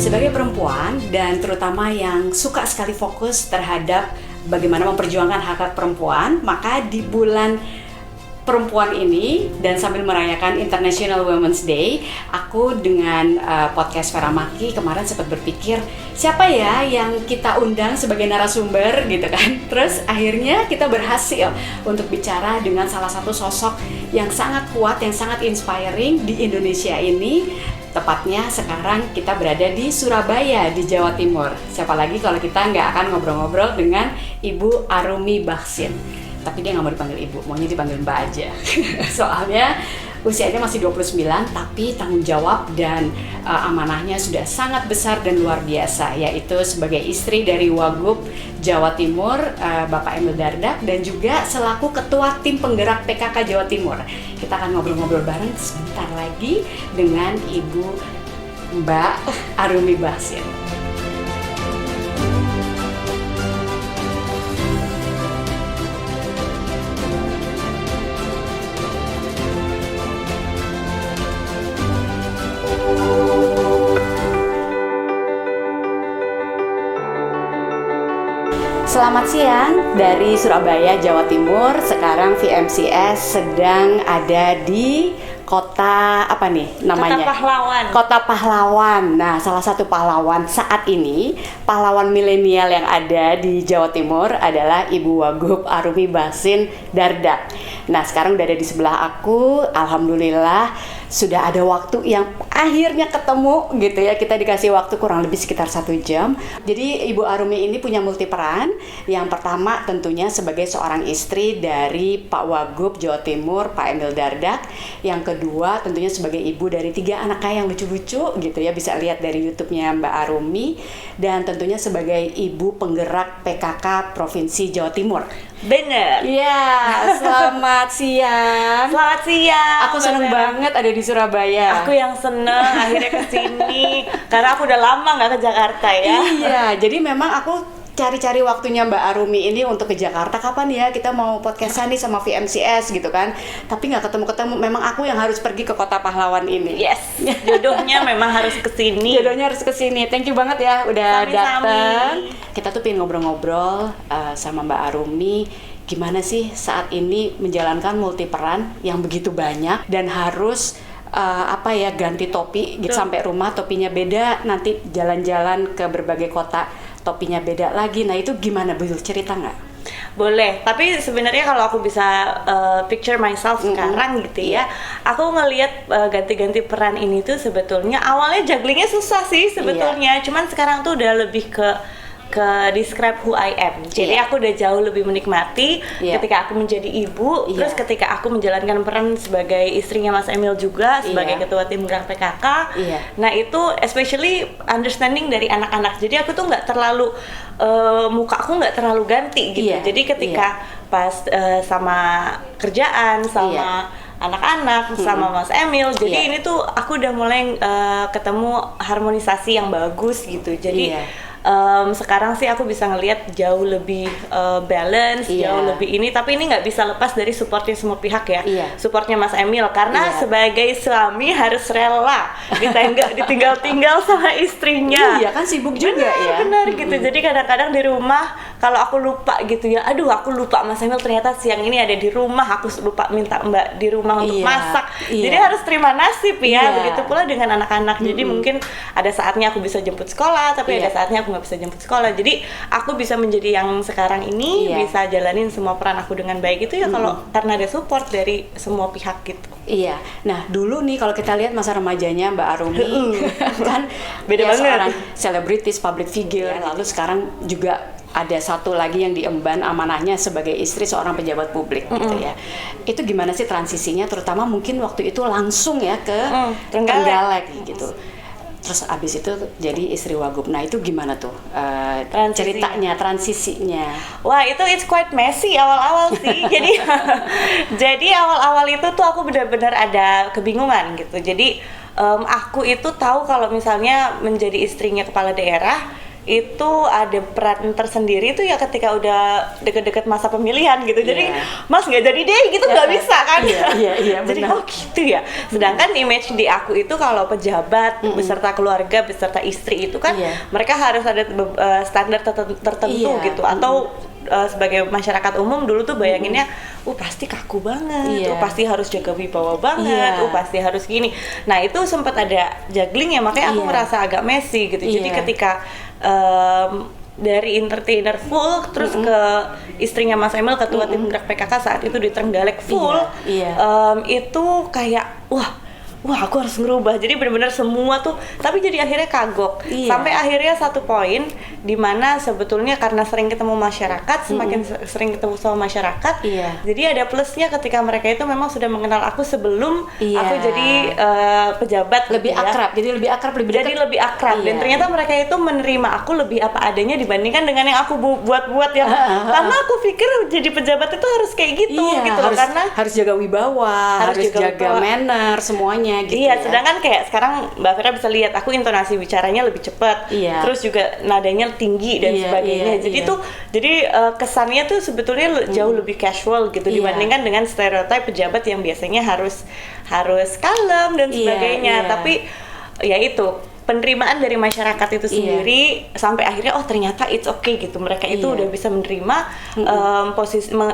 Sebagai perempuan dan terutama yang suka sekali fokus terhadap bagaimana memperjuangkan hak-hak perempuan, maka di bulan perempuan ini dan sambil merayakan International Women's Day, aku dengan podcast Vera Maki kemarin sempat berpikir siapa ya yang kita undang sebagai narasumber gitu kan. Terus akhirnya kita berhasil untuk bicara dengan salah satu sosok yang sangat kuat, yang sangat inspiring di Indonesia ini. Tepatnya sekarang kita berada di Surabaya, di Jawa Timur. Siapa lagi kalau kita nggak akan ngobrol-ngobrol dengan Ibu Arumi Baksin. Tapi dia nggak mau dipanggil Ibu, maunya dipanggil Mbak aja. Soalnya usianya masih 29, tapi tanggung jawab dan amanahnya sudah sangat besar dan luar biasa, yaitu sebagai istri dari Wagub Jawa Timur, Bapak Emil Dardak, dan juga selaku Ketua Tim Penggerak PKK Jawa Timur. Kita akan ngobrol-ngobrol bareng sebentar lagi dengan Ibu Mbak Arumi Baksin. Selamat siang dari Surabaya, Jawa Timur. Sekarang VMCS sedang ada di kota apa nih namanya? Kota Pahlawan. Kota Pahlawan. Nah, salah satu pahlawan saat ini, pahlawan milenial yang ada di Jawa Timur adalah Ibu Wagub Arumi Baksin Dardak. Nah, sekarang udah ada di sebelah aku. Alhamdulillah sudah ada waktu yang akhirnya ketemu gitu ya. Kita dikasih waktu kurang lebih sekitar 1 jam. Jadi Ibu Arumi ini punya multi peran. Yang pertama tentunya sebagai seorang istri dari Pak Wagub Jawa Timur, Pak Emil Dardak. Yang kedua tentunya sebagai ibu dari 3 anaknya yang lucu-lucu gitu ya, bisa lihat dari YouTube-nya Mbak Arumi. Dan tentunya sebagai ibu penggerak PKK Provinsi Jawa Timur. Bener. Iya, selamat siang. Selamat siang. Aku seneng banget ada di Surabaya. Aku yang seneng akhirnya kesini karena aku udah lama nggak ke Jakarta ya. Iya, jadi memang aku cari-cari waktunya Mbak Arumi ini untuk ke Jakarta. Kapan ya kita mau podcastan nih sama VMCS gitu kan. Tapi nggak ketemu-ketemu, memang aku yang harus pergi ke kota pahlawan ini. Yes, jodohnya memang harus kesini. Jodohnya harus kesini. Thank you banget ya udah Sami-sami. datang. Kita tuh pengen ngobrol-ngobrol sama Mbak Arumi. Gimana sih saat ini menjalankan multi peran yang begitu banyak dan harus ganti topi gitu sampai rumah topinya beda, nanti jalan-jalan ke berbagai kota topinya beda lagi. Nah itu gimana, Bu? Cerita nggak? Boleh, tapi sebenarnya kalau aku bisa picture myself sekarang gitu ya, aku ngelihat ganti-ganti peran ini tuh sebetulnya awalnya jugglingnya susah sih sebetulnya, cuman sekarang tuh udah lebih ke describe who I am. Jadi aku udah jauh lebih menikmati ketika aku menjadi ibu, terus ketika aku menjalankan peran sebagai istrinya Mas Emil juga, sebagai ketua tim gerak PKK. Nah itu especially understanding dari anak-anak. Jadi aku tuh nggak terlalu muka aku nggak terlalu ganti gitu. Jadi ketika pas sama kerjaan sama anak-anak sama Mas Emil, jadi ini tuh aku udah mulai ketemu harmonisasi yang bagus gitu. Jadi sekarang sih aku bisa ngelihat jauh lebih balance, jauh lebih ini, tapi ini nggak bisa lepas dari supportnya semua pihak ya. Supportnya Mas Emil karena sebagai suami harus rela ditinggal-tinggal sama istrinya. Iya kan sibuk juga ya. Benar gitu. Jadi kadang-kadang di rumah kalau aku lupa gitu ya, aduh aku lupa Mas Emil ternyata siang ini ada di rumah, aku lupa minta Mbak di rumah untuk masak. Jadi harus terima nasib ya. Begitu pula dengan anak-anak. Jadi mungkin ada saatnya aku bisa jemput sekolah, tapi ada saatnya aku nggak bisa jemput sekolah. Jadi aku bisa menjadi yang sekarang ini, bisa jalanin semua peran aku dengan baik itu ya kalau karena ada support dari semua pihak gitu. Iya. Nah dulu nih kalau kita lihat masa remajanya Mbak Arumi kan beda banget. Seorang selebritis, public figure. Lalu sekarang juga ada satu lagi yang diemban amanahnya sebagai istri seorang pejabat publik gitu ya. Itu gimana sih transisinya, terutama mungkin waktu itu langsung ya ke Trenggalek gitu. Terus abis itu jadi istri Wagub. Nah itu gimana tuh ceritanya, transisinya? Wah itu it's quite messy awal-awal sih. jadi awal-awal itu tuh aku benar-benar ada kebingungan gitu. Jadi aku itu tahu kalau misalnya menjadi istrinya kepala daerah itu ada peran tersendiri tuh ya ketika udah deket-deket masa pemilihan gitu. Jadi Mas nggak jadi deh gitu, nggak bisa kan. Iya, Jadi oh gitu ya. Sedangkan image di aku itu kalau pejabat beserta keluarga beserta istri itu kan mereka harus ada standar tertentu gitu. Atau sebagai masyarakat umum dulu tuh bayanginnya pasti kaku banget, pasti harus jaga wibawa banget, pasti harus gini. Nah itu sempat ada juggling ya, makanya aku merasa agak messy gitu. Jadi ketika dari entertainer full terus ke istrinya Mas Emil, ketua tim gerak PKK saat itu di Trenggalek full, itu kayak wah aku harus ngerubah. Jadi benar-benar semua tuh, tapi jadi akhirnya kagok. Sampai akhirnya satu poin di mana sebetulnya karena sering ketemu masyarakat, semakin sering ketemu sama masyarakat, jadi ada plusnya ketika mereka itu memang sudah mengenal aku sebelum aku jadi pejabat lebih gitu akrab. Jadi lebih akrab, lebih dekat. Jadi lebih akrab dan ternyata mereka itu menerima aku lebih apa adanya dibandingkan dengan yang aku buat-buat yang karena aku pikir jadi pejabat itu harus kayak gitu gitu loh, karena harus jaga wibawa, harus jaga manner semuanya gitu. Sedangkan kayak sekarang Mbak Vera bisa lihat aku intonasi bicaranya lebih cepat, terus juga nadanya tinggi dan sebagainya. Jadi kesannya tuh sebetulnya jauh lebih casual gitu dibandingkan dengan stereotip pejabat yang biasanya harus kalem dan sebagainya. Tapi ya itu penerimaan dari masyarakat itu sendiri sampai akhirnya ternyata it's okay gitu, mereka itu udah bisa menerima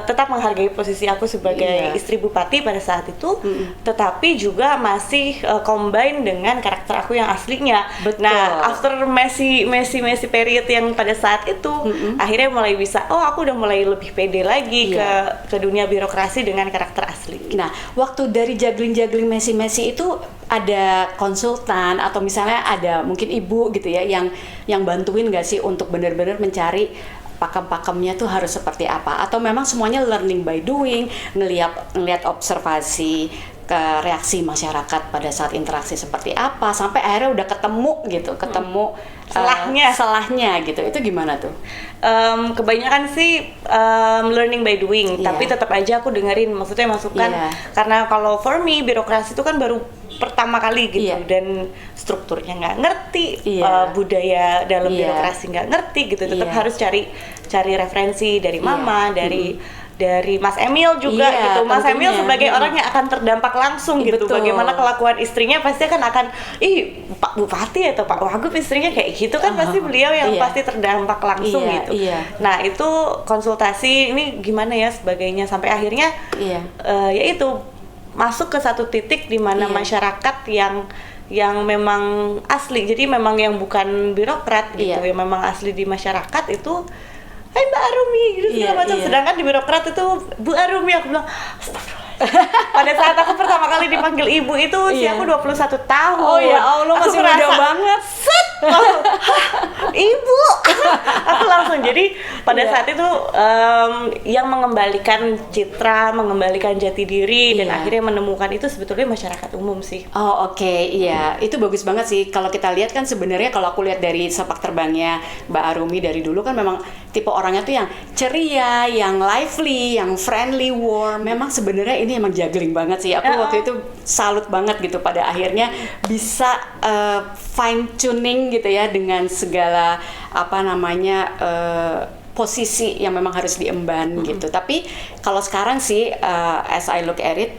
tetap menghargai posisi aku sebagai istri bupati pada saat itu, tetapi juga masih combine dengan karakter aku yang aslinya. Nah after messy period yang pada saat itu akhirnya mulai bisa aku udah mulai lebih pede lagi ke dunia birokrasi dengan karakter asli. Nah waktu dari juggling messy itu ada konsultan atau misalnya ada mungkin ibu gitu ya yang bantuin nggak sih untuk benar-benar mencari pakem-pakemnya tuh harus seperti apa, atau memang semuanya learning by doing, ngelihat observasi ke reaksi masyarakat pada saat interaksi seperti apa sampai akhirnya udah ketemu salahnya gitu, itu gimana tuh? Kebanyakan sih learning by doing, tapi tetap aja aku dengerin maksudnya masukan, karena kalau for me birokrasi itu kan baru pertama kali gitu dan strukturnya nggak ngerti, budaya dalam birokrasi nggak ngerti gitu, tetap harus cari referensi dari mama, dari Mas Emil juga gitu. Mas Emil sebagai orang yang akan terdampak langsung gitu. Bagaimana kelakuan istrinya pasti akan Pak Bupati atau Pak Wagub istrinya kayak gitu kan, pasti beliau yang pasti terdampak langsung gitu. Nah itu konsultasi ini gimana ya sebagainya sampai akhirnya ya itu masuk ke satu titik di mana masyarakat yang memang asli, jadi memang yang bukan birokrat gitu, yang memang asli di masyarakat itu Hai Mbak Arumi gitu segala macam. Sedangkan di birokrat itu Bu Arumi, aku bilang astagfirullah. Pada saat aku pertama kali dipanggil ibu itu usia aku 21 tahun. Oh ya Allah, masih muda banget. Ibu. Aku langsung jadi pada saat itu yang mengembalikan citra, mengembalikan jati diri dan akhirnya menemukan itu sebetulnya masyarakat umum sih. Oh oke, itu bagus banget sih. Kalau kita lihat kan sebenarnya kalau aku lihat dari sepak terbangnya Mbak Arumi dari dulu kan memang tipe orangnya tuh yang ceria, yang lively, yang friendly, warm. Memang sebenarnya ini emang juggling banget sih. Aku waktu itu salut banget gitu pada akhirnya bisa fine tuning gitu ya dengan segala posisi yang memang harus diemban gitu. Tapi kalau sekarang sih as I look at it,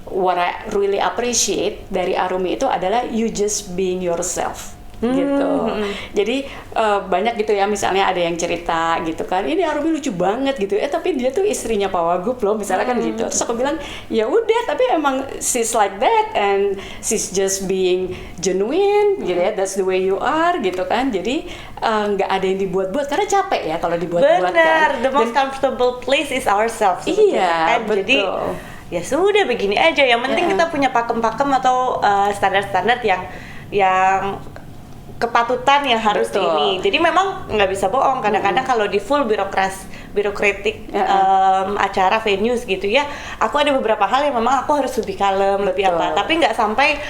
what I really appreciate dari Arumi itu adalah you just being yourself. Gitu. Jadi banyak gitu ya, misalnya ada yang cerita gitu kan, ini Arumi lucu banget gitu, tapi dia tuh istrinya Pak Wagub loh misalnya kan gitu. Terus aku bilang ya udah, tapi emang she's like that and she's just being genuine gitu ya, that's the way you are gitu kan. Jadi nggak ada yang dibuat-buat karena capek ya kalau dibuat-buat. Benar, the most comfortable place is ourselves. Iya, kan? betul. Jadi ya sudah begini aja, yang penting kita punya pakem-pakem atau standar-standar yang kepatutan yang harus ini. Jadi memang nggak bisa bohong. Kadang-kadang kalau di full birokratik acara venues gitu ya, aku ada beberapa hal yang memang aku harus lebih kalem, lebih apa. Tapi nggak sampai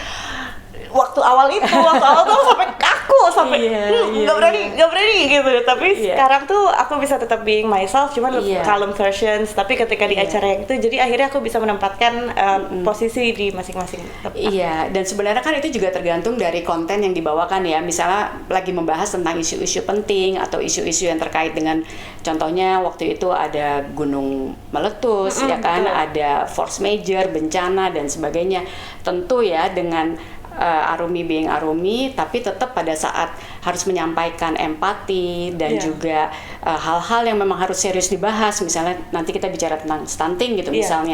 waktu awal tuh sampai kaku kaku sampai nggak berani gitu. Tapi sekarang tuh aku bisa tetap being myself, cuman calm versions. Tapi ketika di acara yang itu, jadi akhirnya aku bisa menempatkan posisi di masing-masing tempat. Iya, dan sebenarnya kan itu juga tergantung dari konten yang dibawakan ya. Misalnya lagi membahas tentang isu-isu penting atau isu-isu yang terkait dengan, contohnya waktu itu ada gunung meletus, ya kan, ada force major, bencana dan sebagainya. Tentu ya dengan Arumi being Arumi, tapi tetap pada saat harus menyampaikan empati dan juga hal-hal yang memang harus serius dibahas. Misalnya nanti kita bicara tentang stunting gitu misalnya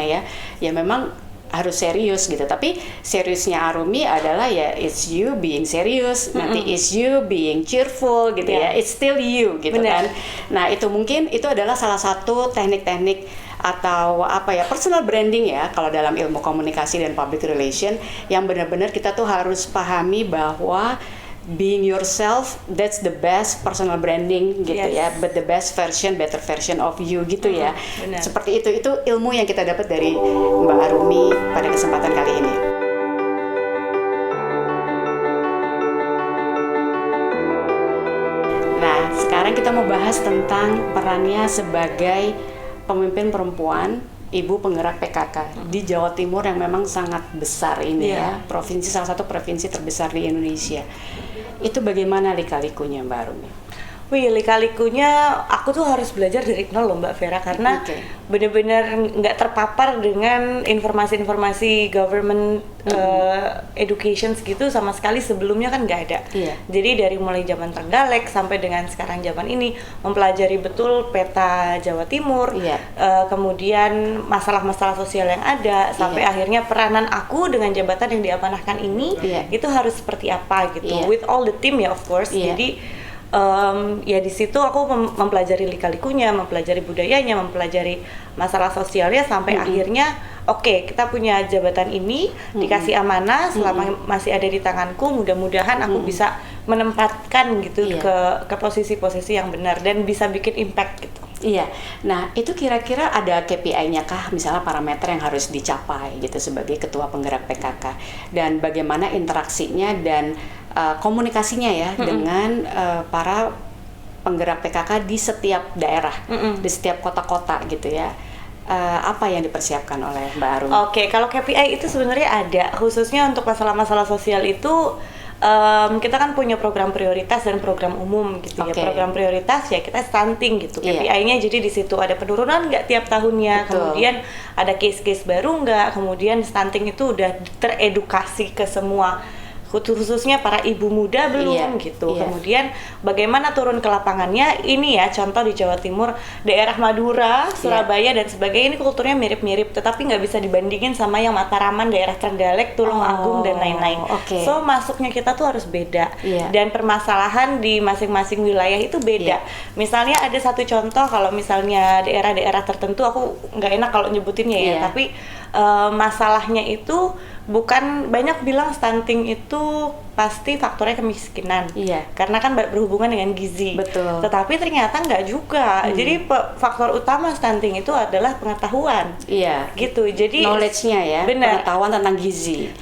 ya memang harus serius gitu. Tapi seriusnya Arumi adalah ya it's you being serious, nanti it's you being cheerful gitu ya, it's still you gitu kan. Nah itu mungkin itu adalah salah satu teknik-teknik atau apa ya, personal branding ya kalau dalam ilmu komunikasi dan public relation, yang benar-benar kita tuh harus pahami bahwa being yourself, that's the best personal branding gitu ya, but the best version, better version of you gitu ya. Seperti itu ilmu yang kita dapat dari Mbak Arumi pada kesempatan kali ini. Nah sekarang kita mau bahas tentang perannya sebagai pemimpin perempuan, ibu penggerak PKK di Jawa Timur yang memang sangat besar ini ya, provinsi, salah satu provinsi terbesar di Indonesia. Itu bagaimana lika-likunya Mbak Arumi? Wih, lika-likunya aku tuh harus belajar dari nol loh Mbak Vera, karena bener-bener nggak terpapar dengan informasi-informasi government education gitu sama sekali, sebelumnya kan nggak ada. Jadi dari mulai zaman Trenggalek sampai dengan sekarang zaman ini mempelajari betul peta Jawa Timur, kemudian masalah-masalah sosial yang ada, sampai akhirnya peranan aku dengan jabatan yang diamanahkan ini itu harus seperti apa gitu, with all the team ya of course. Jadi ya di situ aku mempelajari lika-likunya, mempelajari budayanya, mempelajari masalah sosialnya, sampai akhirnya oke, kita punya jabatan ini, dikasih amanah, selama masih ada di tanganku, mudah-mudahan aku bisa menempatkan gitu ke posisi-posisi yang benar dan bisa bikin impact gitu. Iya, nah itu kira-kira ada KPI-nya kah, misalnya parameter yang harus dicapai gitu sebagai ketua penggerak PKK, dan bagaimana interaksinya dan komunikasinya ya dengan para penggerak PKK di setiap daerah, di setiap kota-kota gitu ya. Apa yang dipersiapkan oleh Mbak Arumi? Oke, kalau KPI itu sebenarnya ada, khususnya untuk masalah-masalah sosial itu. Kita kan punya program prioritas dan program umum gitu ya. Program prioritas ya kita stunting gitu. KPI-nya jadi di situ ada penurunan nggak tiap tahunnya, kemudian ada case-case baru nggak, kemudian stunting itu udah teredukasi ke semua, khususnya para ibu muda belum gitu. Kemudian bagaimana turun ke lapangannya, ini ya contoh di Jawa Timur, daerah Madura, Surabaya dan sebagainya, ini kulturnya mirip-mirip, tetapi nggak bisa dibandingin sama yang Mataraman, daerah Trenggalek, Tulungagung dan lain-lain. So masuknya kita tuh harus beda, dan permasalahan di masing-masing wilayah itu beda. Misalnya ada satu contoh, kalau misalnya daerah-daerah tertentu, aku nggak enak kalau nyebutinnya ya, tapi masalahnya itu bukan, banyak bilang stunting itu pasti faktornya kemiskinan, karena kan berhubungan dengan gizi. Tetapi ternyata nggak juga. Jadi faktor utama stunting itu adalah pengetahuan. Gitu. Jadi knowledge-nya ya, pengetahuan tentang gizi.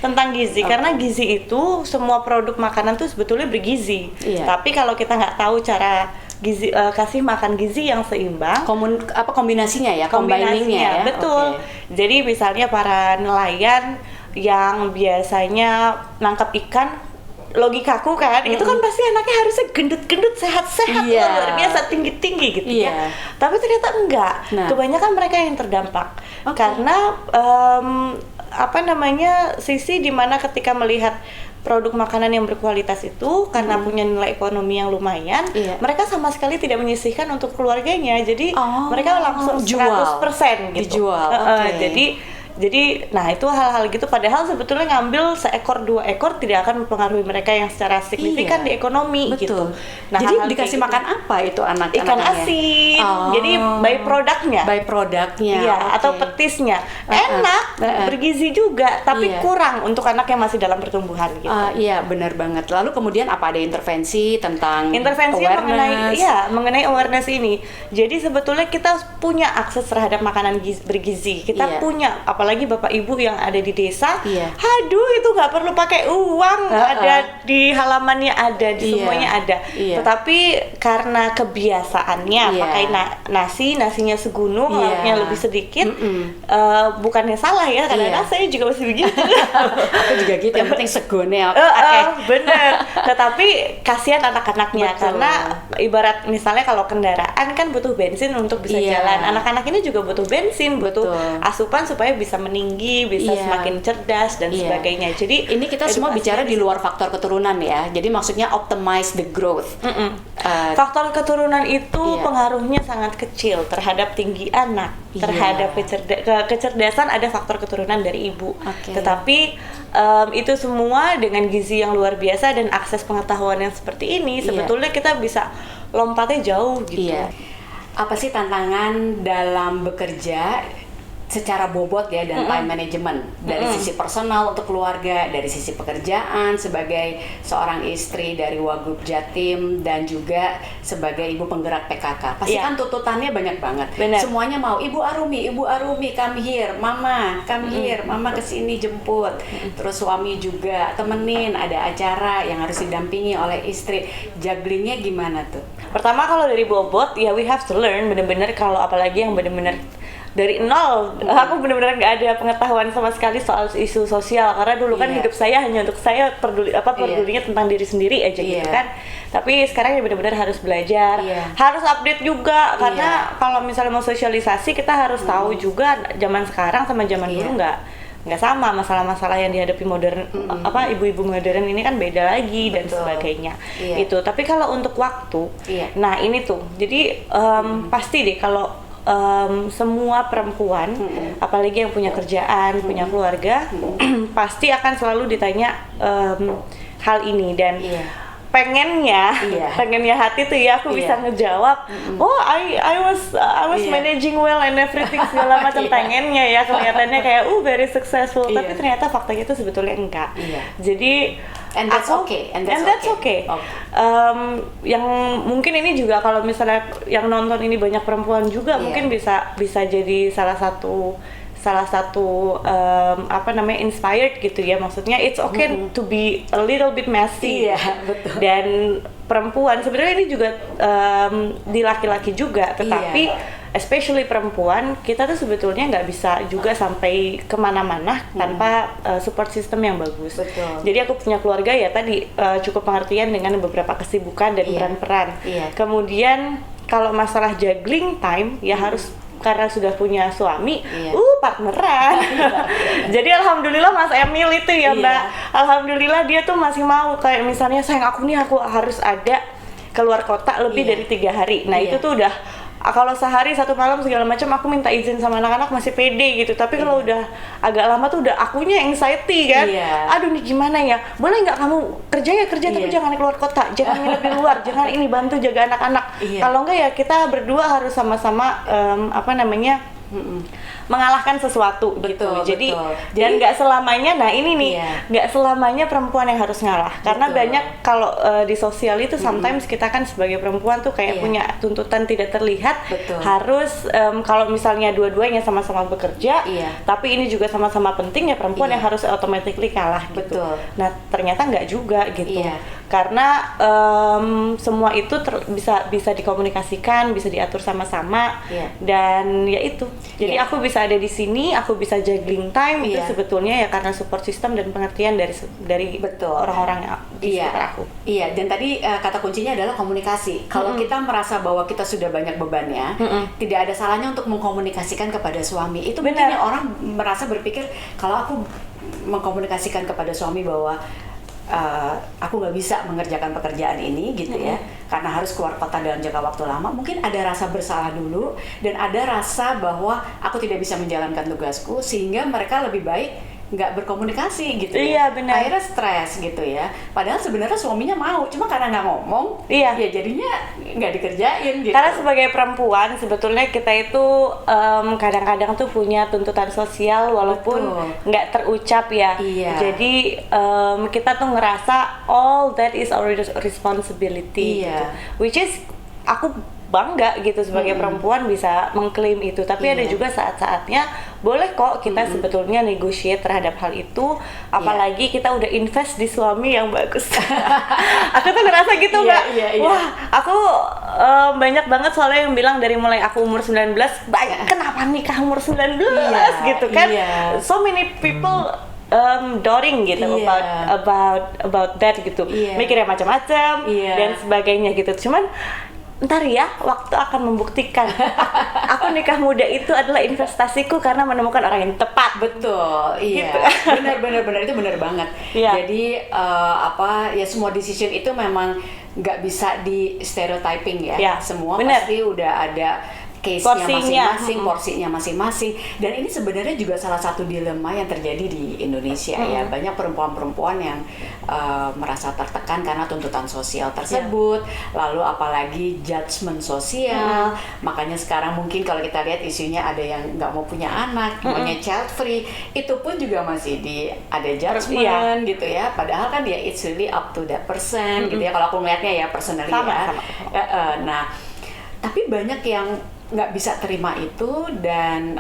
Karena gizi itu semua produk makanan tuh sebetulnya bergizi. Tapi kalau kita nggak tahu cara gizi, kasih makan gizi yang seimbang, kombinasinya ya, combiningnya ya. Betul. Jadi misalnya para nelayan yang biasanya nangkap ikan, logikaku kan, itu kan pasti anaknya harusnya gendut-gendut, sehat-sehat, luar biasa, tinggi-tinggi gitu ya. Tapi ternyata enggak. Kebanyakan mereka yang terdampak karena sisi dimana ketika melihat produk makanan yang berkualitas itu, karena punya nilai ekonomi yang lumayan, mereka sama sekali tidak menyisihkan untuk keluarganya. Jadi mereka langsung 100% gitu. Jadi, nah itu hal-hal gitu. Padahal sebetulnya ngambil seekor 2 ekor tidak akan mempengaruhi mereka yang secara signifikan di ekonomi gitu. Nah, jadi dikasih makan apa itu anak-anaknya? Ikan asin. Jadi by produknya. Atau petisnya. Enak, bergizi juga, tapi kurang untuk anak yang masih dalam pertumbuhan gitu. Iya, benar banget. Lalu kemudian apa, ada intervensi tentang awareness? mengenai awareness ini. Jadi sebetulnya kita punya akses terhadap makanan bergizi. Kita punya, apalagi apalagi bapak ibu yang ada di desa, Iya. aduh itu nggak perlu pakai uang, ada di halamannya, ada di semuanya ada. Tetapi karena kebiasaannya pakai nasinya segunung, lauknya lebih sedikit, bukannya salah ya, kadang-kadang saya juga masih begitu. Aku juga gitu, yang penting segonnya Bener. Tetapi kasihan anak-anaknya, karena ibarat misalnya kalau kendaraan kan butuh bensin untuk bisa jalan, anak-anak ini juga butuh bensin, butuh asupan supaya bisa meninggi, bisa semakin cerdas dan sebagainya. Jadi ini kita semua bicara di luar faktor keturunan ya, jadi maksudnya optimize the growth. Faktor keturunan itu pengaruhnya sangat kecil terhadap tinggi anak, terhadap kecerdasan. Ada faktor keturunan dari ibu, tetapi itu semua dengan gizi yang luar biasa dan akses pengetahuan yang seperti ini, sebetulnya kita bisa lompatnya jauh gitu. Apa sih tantangan dalam bekerja secara bobot ya, dan time management dari sisi personal untuk keluarga, dari sisi pekerjaan sebagai seorang istri dari Wagub Jatim, dan juga sebagai ibu penggerak PKK. Pasti kan tuntutannya banyak banget. Semuanya mau Ibu Arumi, come here, Mama, come here, Mama kesini jemput. Terus suami juga temenin, ada acara yang harus didampingi oleh istri. Jugglingnya gimana tuh? Pertama kalau dari bobot ya we have to learn, bener-bener kalau apalagi yang bener-bener dari nol, aku benar-benar nggak ada pengetahuan sama sekali soal isu sosial, karena dulu kan hidup saya hanya untuk saya pedulinya tentang diri sendiri aja gitu kan. Tapi sekarang ya benar-benar harus belajar, harus update juga, karena kalau misalnya mau sosialisasi kita harus tahu juga zaman sekarang sama zaman dulu nggak sama, masalah-masalah yang dihadapi modern, ibu-ibu modern ini kan beda lagi dan sebagainya. Itu. Tapi kalau untuk waktu, nah ini tuh, jadi pasti deh kalau semua perempuan, apalagi yang punya kerjaan, punya keluarga, pasti akan selalu ditanya hal ini, dan pengennya hati tuh ya aku bisa ngejawab, I was managing well and everything segala macam. Pengennya ya kelihatannya kayak very successful, tapi ternyata faktanya itu sebetulnya enggak. Jadi And that's okay. Yang mungkin ini juga kalau misalnya yang nonton ini banyak perempuan juga, mungkin bisa jadi salah satu inspired gitu ya. Maksudnya it's okay to be a little bit messy. Dan perempuan sebenarnya ini juga di laki-laki juga, tetapi especially perempuan, kita tuh sebetulnya nggak bisa juga sampai kemana-mana tanpa support system yang bagus. Jadi aku punya keluarga ya tadi cukup pengertian dengan beberapa kesibukan dan peran-peran. Kemudian kalau masalah juggling time ya harus, karena sudah punya suami, partneran. Jadi alhamdulillah Mas Emil itu ya Mbak, alhamdulillah dia tuh masih mau kayak misalnya, sayang aku harus ada keluar kota lebih dari 3 hari. Nah itu tuh udah, kalau sehari 1 malam segala macam aku minta izin sama anak-anak masih pede gitu. Tapi kalau udah agak lama tuh udah akunya anxiety kan. Aduh nih gimana ya, boleh nggak kamu kerja tapi jangan keluar kota, jangan lebih luar, jangan ini, bantu jaga anak-anak. Kalau enggak ya kita berdua harus sama-sama mengalahkan sesuatu gitu. Jadi dan nggak selamanya, nah ini nih nggak selamanya perempuan yang harus ngalah, karena banyak kalau di sosial itu sometimes kita kan sebagai perempuan tuh kayak punya tuntutan tidak terlihat, harus kalau misalnya dua-duanya sama-sama bekerja, tapi ini juga sama-sama penting ya, perempuan yang harus automatically kalah gitu. Nah ternyata nggak juga gitu, karena semua itu bisa dikomunikasikan, bisa diatur sama-sama, dan ya itu. Jadi aku bisa ada di sini, aku bisa juggling time, itu sebetulnya ya karena support system dan pengertian dari orang-orang yang di sekitar aku. Dan tadi kata kuncinya adalah komunikasi. Kalau kita merasa bahwa kita sudah banyak bebannya, tidak ada salahnya untuk mengkomunikasikan kepada suami. Itu mungkin orang merasa berpikir, kalau aku mengkomunikasikan kepada suami bahwa aku nggak bisa mengerjakan pekerjaan ini gitu ya, karena harus keluar kota dalam jangka waktu lama, mungkin ada rasa bersalah dulu, dan ada rasa bahwa aku tidak bisa menjalankan tugasku, sehingga mereka lebih baik nggak berkomunikasi gitu ya. Akhirnya stres gitu ya, padahal sebenarnya suaminya mau, cuma karena nggak ngomong ya jadinya nggak dikerjain gitu. Karena sebagai perempuan sebetulnya kita itu kadang-kadang tuh punya tuntutan sosial walaupun nggak terucap ya. Jadi kita tuh ngerasa all that is our responsibility gitu. Which is aku bangga gitu sebagai perempuan bisa mengklaim itu. Tapi ada juga saat-saatnya boleh kok kita sebetulnya negotiate terhadap hal itu, apalagi kita udah invest di suami yang bagus. Aku tuh ngerasa gitu, Mbak. Wah, aku banyak banget soalnya yang bilang dari mulai aku umur 19, kenapa nikah umur 19 gitu kan. So many people doting gitu about that gitu, mikirnya macam-macam dan sebagainya gitu. Cuman ntar ya, waktu akan membuktikan. Aku nikah muda itu adalah investasiku karena menemukan orang yang tepat. Betul, iya. Gitu. Benar itu benar banget. Jadi ya semua decision itu memang nggak bisa di stereotyping ya. Semua pasti udah ada case-nya masing-masing, porsinya masing-masing. Dan ini sebenarnya juga salah satu dilema yang terjadi di Indonesia ya. Banyak perempuan-perempuan yang merasa tertekan karena tuntutan sosial tersebut, lalu apalagi judgement sosial. Makanya sekarang mungkin kalau kita lihat isunya ada yang nggak mau punya anak, maunya child free, itu pun juga masih ada judgement gitu ya. Padahal kan ya it's really up to that person gitu ya. Kalau aku melihatnya ya personally ya. Nah, tapi banyak yang nggak bisa terima itu dan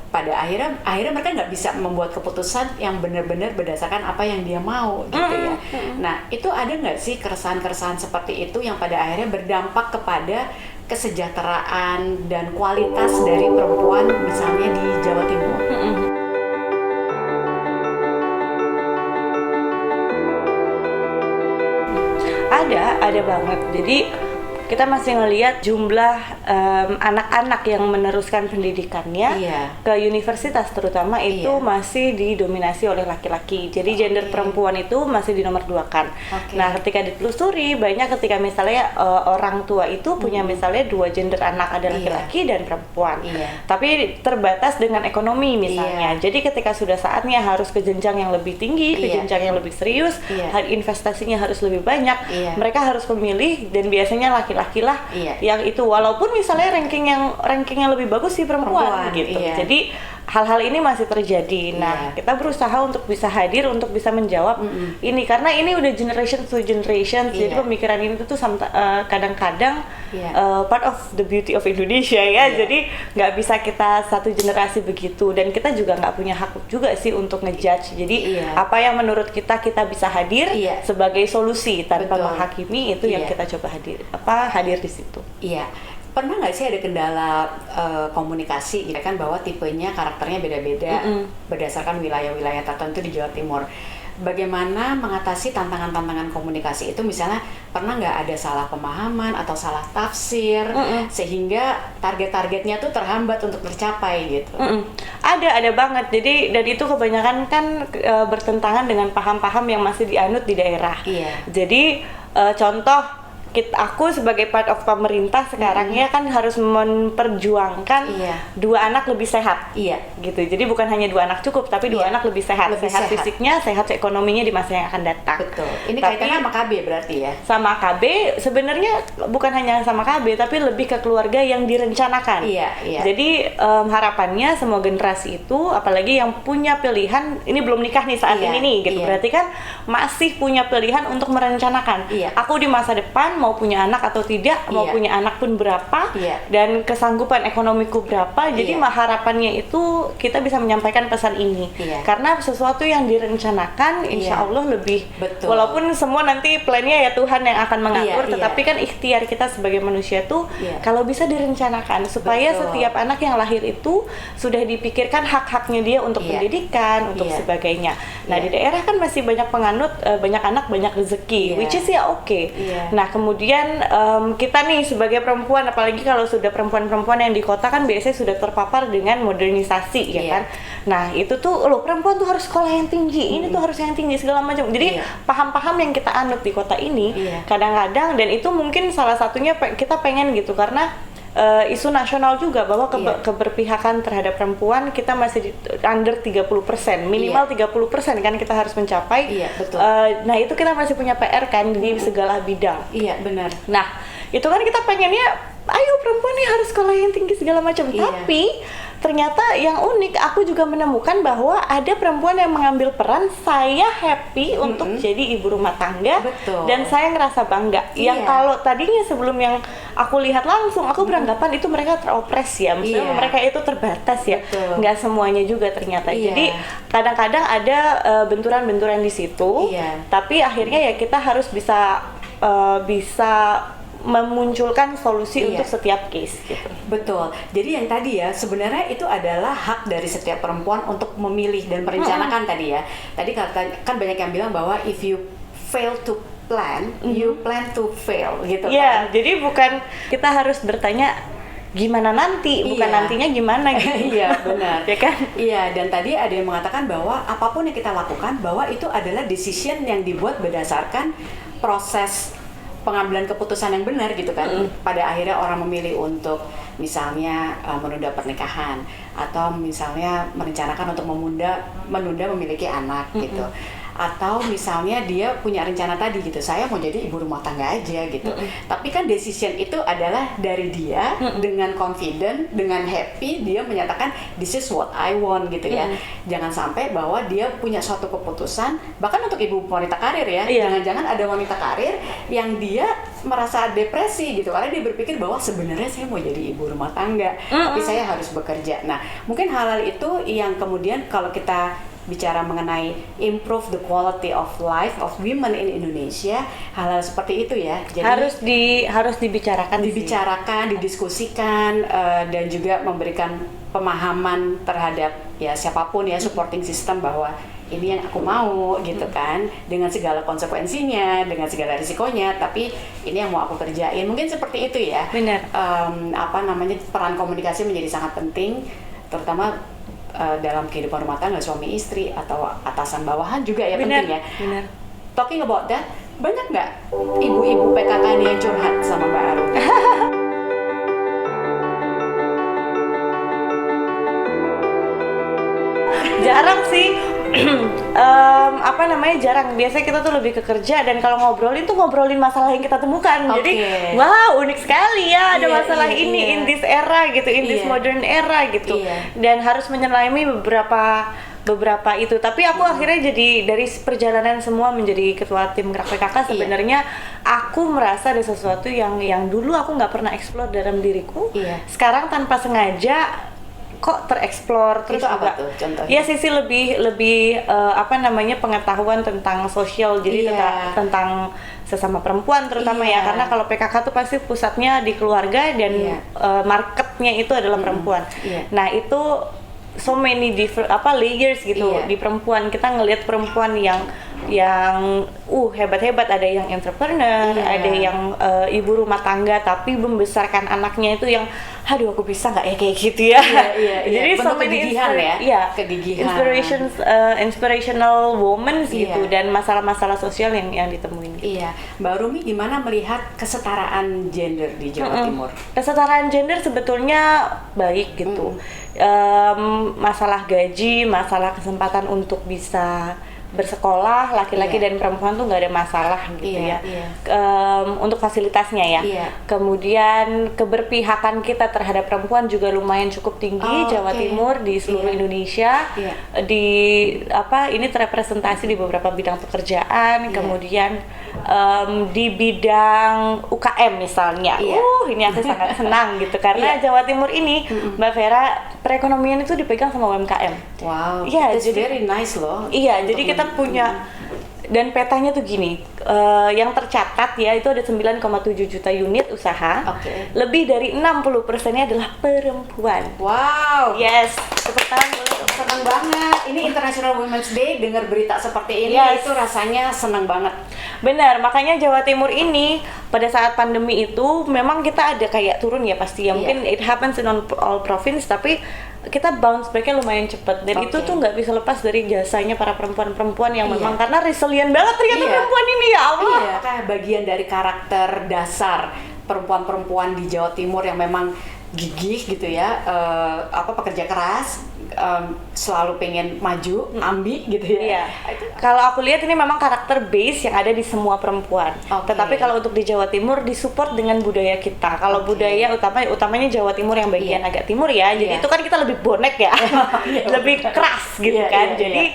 pada akhirnya mereka nggak bisa membuat keputusan yang benar-benar berdasarkan apa yang dia mau gitu ya. Nah, itu ada nggak sih keresahan-keresahan seperti itu yang pada akhirnya berdampak kepada kesejahteraan dan kualitas dari perempuan misalnya di Jawa Timur? Ada banget. Jadi kita masih ngelihat jumlah anak-anak yang meneruskan pendidikannya ke universitas terutama itu masih didominasi oleh laki-laki. Jadi gender perempuan itu masih dinomorduakan. Nah, ketika ditelusuri banyak ketika misalnya orang tua itu punya misalnya 2 gender anak, ada laki-laki dan perempuan. Tapi terbatas dengan ekonomi misalnya. Jadi ketika sudah saatnya harus ke jenjang yang lebih tinggi, ke jenjang yang lebih serius, investasinya harus lebih banyak. Mereka harus memilih dan biasanya laki-laki lah yang itu, walaupun misalnya ranking yang lebih bagus sih perempuan gitu. Jadi hal-hal ini masih terjadi. Nah, kita berusaha untuk bisa hadir untuk bisa menjawab ini karena ini udah generation to generation. Jadi pemikiran ini tuh kadang-kadang part of the beauty of Indonesia ya. Jadi nggak bisa kita satu generasi begitu dan kita juga nggak punya hak juga sih untuk ngejudge. Jadi apa yang menurut kita bisa hadir sebagai solusi tanpa menghakimi, itu yang kita coba hadir di situ. Pernah nggak sih ada kendala komunikasi gitu kan, bahwa tipenya karakternya beda-beda berdasarkan wilayah-wilayah tertentu di Jawa Timur? Bagaimana mengatasi tantangan-tantangan komunikasi itu? Misalnya pernah nggak ada salah pemahaman atau salah tafsir sehingga target-targetnya tuh terhambat untuk tercapai gitu? Ada banget. Jadi dan itu kebanyakan kan bertentangan dengan paham-paham yang masih dianut di daerah. Jadi contoh, aku sebagai part of pemerintah sekarang ya kan harus memperjuangkan 2 anak lebih sehat gitu. Jadi bukan hanya 2 anak cukup, tapi 2 anak lebih sehat fisiknya, sehat ekonominya di masa yang akan datang. Betul. Ini kaitannya sama KB berarti ya? Sama KB sebenarnya bukan hanya sama KB, tapi lebih ke keluarga yang direncanakan. Jadi harapannya semua generasi itu, apalagi yang punya pilihan, ini belum nikah nih saat ini nih gitu, berarti kan masih punya pilihan untuk merencanakan. Aku di masa depan mau punya anak atau tidak, mau punya anak pun berapa, dan kesanggupan ekonomiku berapa. Jadi harapannya itu kita bisa menyampaikan pesan ini, karena sesuatu yang direncanakan insya Allah lebih, walaupun semua nanti plannya ya Tuhan yang akan mengatur, tetapi kan ikhtiar kita sebagai manusia tuh kalau bisa direncanakan supaya setiap anak yang lahir itu sudah dipikirkan hak-haknya dia untuk pendidikan, untuk sebagainya. Nah di daerah kan masih banyak penganut banyak anak banyak rezeki, which is ya oke. Nah kemudian kita nih sebagai perempuan, apalagi kalau sudah perempuan-perempuan yang di kota kan biasanya sudah terpapar dengan modernisasi ya kan. Nah itu tuh loh, perempuan tuh harus sekolah yang tinggi, ini tuh harus yang tinggi segala macam. Jadi paham-paham yang kita anut di kota ini kadang-kadang, dan itu mungkin salah satunya kita pengen gitu karena isu nasional juga bahwa keberpihakan terhadap perempuan kita masih under 30%, minimal 30% kan kita harus mencapai. Betul. Nah itu kita masih punya PR kan di segala bidang. Benar. Nah itu kan kita pengennya ayo perempuan nih harus sekolah yang tinggi segala macam, tapi ternyata yang unik aku juga menemukan bahwa ada perempuan yang mengambil peran saya happy untuk jadi ibu rumah tangga. Betul. Dan saya ngerasa bangga. Yang kalau tadinya sebelum yang aku lihat langsung aku beranggapan itu mereka teropres ya, maksudnya mereka itu terbatas ya. Betul. Nggak semuanya juga ternyata. Jadi kadang-kadang ada benturan-benturan di situ, tapi akhirnya ya kita harus bisa memunculkan solusi untuk setiap case gitu. Betul. Jadi yang tadi ya sebenarnya itu adalah hak dari setiap perempuan untuk memilih dan merencanakan tadi ya. Tadi kan banyak yang bilang bahwa if you fail to plan, you plan to fail gitu kan. Jadi bukan kita harus bertanya gimana nanti, bukan nantinya gimana gitu. Iya, benar. Ya kan? Iya, dan tadi ada yang mengatakan bahwa apapun yang kita lakukan bahwa itu adalah decision yang dibuat berdasarkan proses pengambilan keputusan yang benar gitu kan. Pada akhirnya orang memilih untuk misalnya menunda pernikahan atau misalnya merencanakan untuk menunda memiliki anak gitu. Atau misalnya dia punya rencana tadi gitu, saya mau jadi ibu rumah tangga aja gitu. Tapi kan decision itu adalah dari dia dengan confident, dengan happy dia menyatakan this is what I want gitu ya. Jangan sampai bahwa dia punya suatu keputusan, bahkan untuk ibu wanita karir ya. Jangan-jangan ada wanita karir yang dia merasa depresi gitu karena dia berpikir bahwa sebenarnya saya mau jadi ibu rumah tangga, tapi saya harus bekerja. Nah, mungkin hal-hal itu yang kemudian kalau kita bicara mengenai improve the quality of life of women in Indonesia, hal-hal seperti itu ya. Jadi harus dibicarakan, didiskusikan, dan juga memberikan pemahaman terhadap ya siapapun ya supporting system bahwa ini yang aku mau gitu kan, dengan segala konsekuensinya, dengan segala risikonya, tapi ini yang mau aku kerjain. Mungkin seperti itu ya. Benar. Peran komunikasi menjadi sangat penting, terutama dalam kehidupan rumah tangga suami istri atau atasan bawahan juga ya. Penting ya. Benar. Talking about that, banyak nggak ibu-ibu PKK ini yang curhat sama Mbak Arum? Jarang sih. Jarang. Biasanya kita tuh lebih ke kerja, dan kalau ngobrolin masalah yang kita temukan. Jadi wow, unik sekali ya ada masalah ini in this era gitu, in this modern era gitu. Dan harus menyelami beberapa itu. Tapi aku akhirnya jadi dari perjalanan semua menjadi ketua tim Gerak PKK, sebenarnya aku merasa ada sesuatu yang dulu aku nggak pernah explore dalam diriku. Sekarang tanpa sengaja kok tereksplor. Terus itu apa tuh contohnya? Ya sisi lebih pengetahuan tentang sosial, jadi tentang sesama perempuan terutama ya, karena kalau PKK tuh pasti pusatnya di keluarga dan marketnya itu adalah perempuan. Nah itu so many different layers gitu di perempuan. Kita ngelihat perempuan yang hebat-hebat, ada yang entrepreneur, ada yang ibu rumah tangga tapi membesarkan anaknya itu yang aduh aku bisa nggak ya kayak gitu ya. Jadi so many kegigihan, inspirational women gitu, dan masalah-masalah sosial yang ditemuin gitu. Mbak Rumi gimana melihat kesetaraan gender di Jawa Timur? Kesetaraan gender sebetulnya baik gitu. Masalah gaji, masalah kesempatan untuk bisa bersekolah, laki-laki dan perempuan tuh nggak ada masalah gitu ya. Untuk fasilitasnya ya. Kemudian keberpihakan kita terhadap perempuan juga lumayan cukup tinggi. Jawa Timur di seluruh Indonesia ini terrepresentasi di beberapa bidang pekerjaan. Kemudian di bidang UKM misalnya. Ini aku sangat senang gitu karena Jawa Timur ini Mbak Vera, perekonomian itu dipegang sama UMKM. Wow, it's very nice loh. Jadi kita punya, dan petanya tuh gini, yang tercatat ya itu ada 9,7 juta unit usaha. Lebih dari 60%-nya adalah perempuan. Wow. Yes, tepuk tangan boleh. Senang banget. Ini International Women's Day, dengar berita seperti ini itu rasanya senang banget. Benar, makanya Jawa Timur ini pada saat pandemi itu memang kita ada kayak turun ya pasti ya. Mungkin it happens in all province, tapi kita bounce back-nya lumayan cepat. Dan itu tuh nggak bisa lepas dari jasanya para perempuan-perempuan yang memang karena resilient banget ternyata perempuan ini, ya Allah. Kayak bagian dari karakter dasar perempuan-perempuan di Jawa Timur yang memang gigih gitu ya, pekerja keras, selalu pengen maju, ambi gitu ya. Iya. Kalau aku lihat ini memang karakter base yang ada di semua perempuan. Tetapi kalau untuk di Jawa Timur disupport dengan budaya kita. Kalau budaya utamanya Jawa Timur yang bagian agak timur ya. Jadi itu kan kita lebih bonek ya. Lebih keras gitu kan. Jadi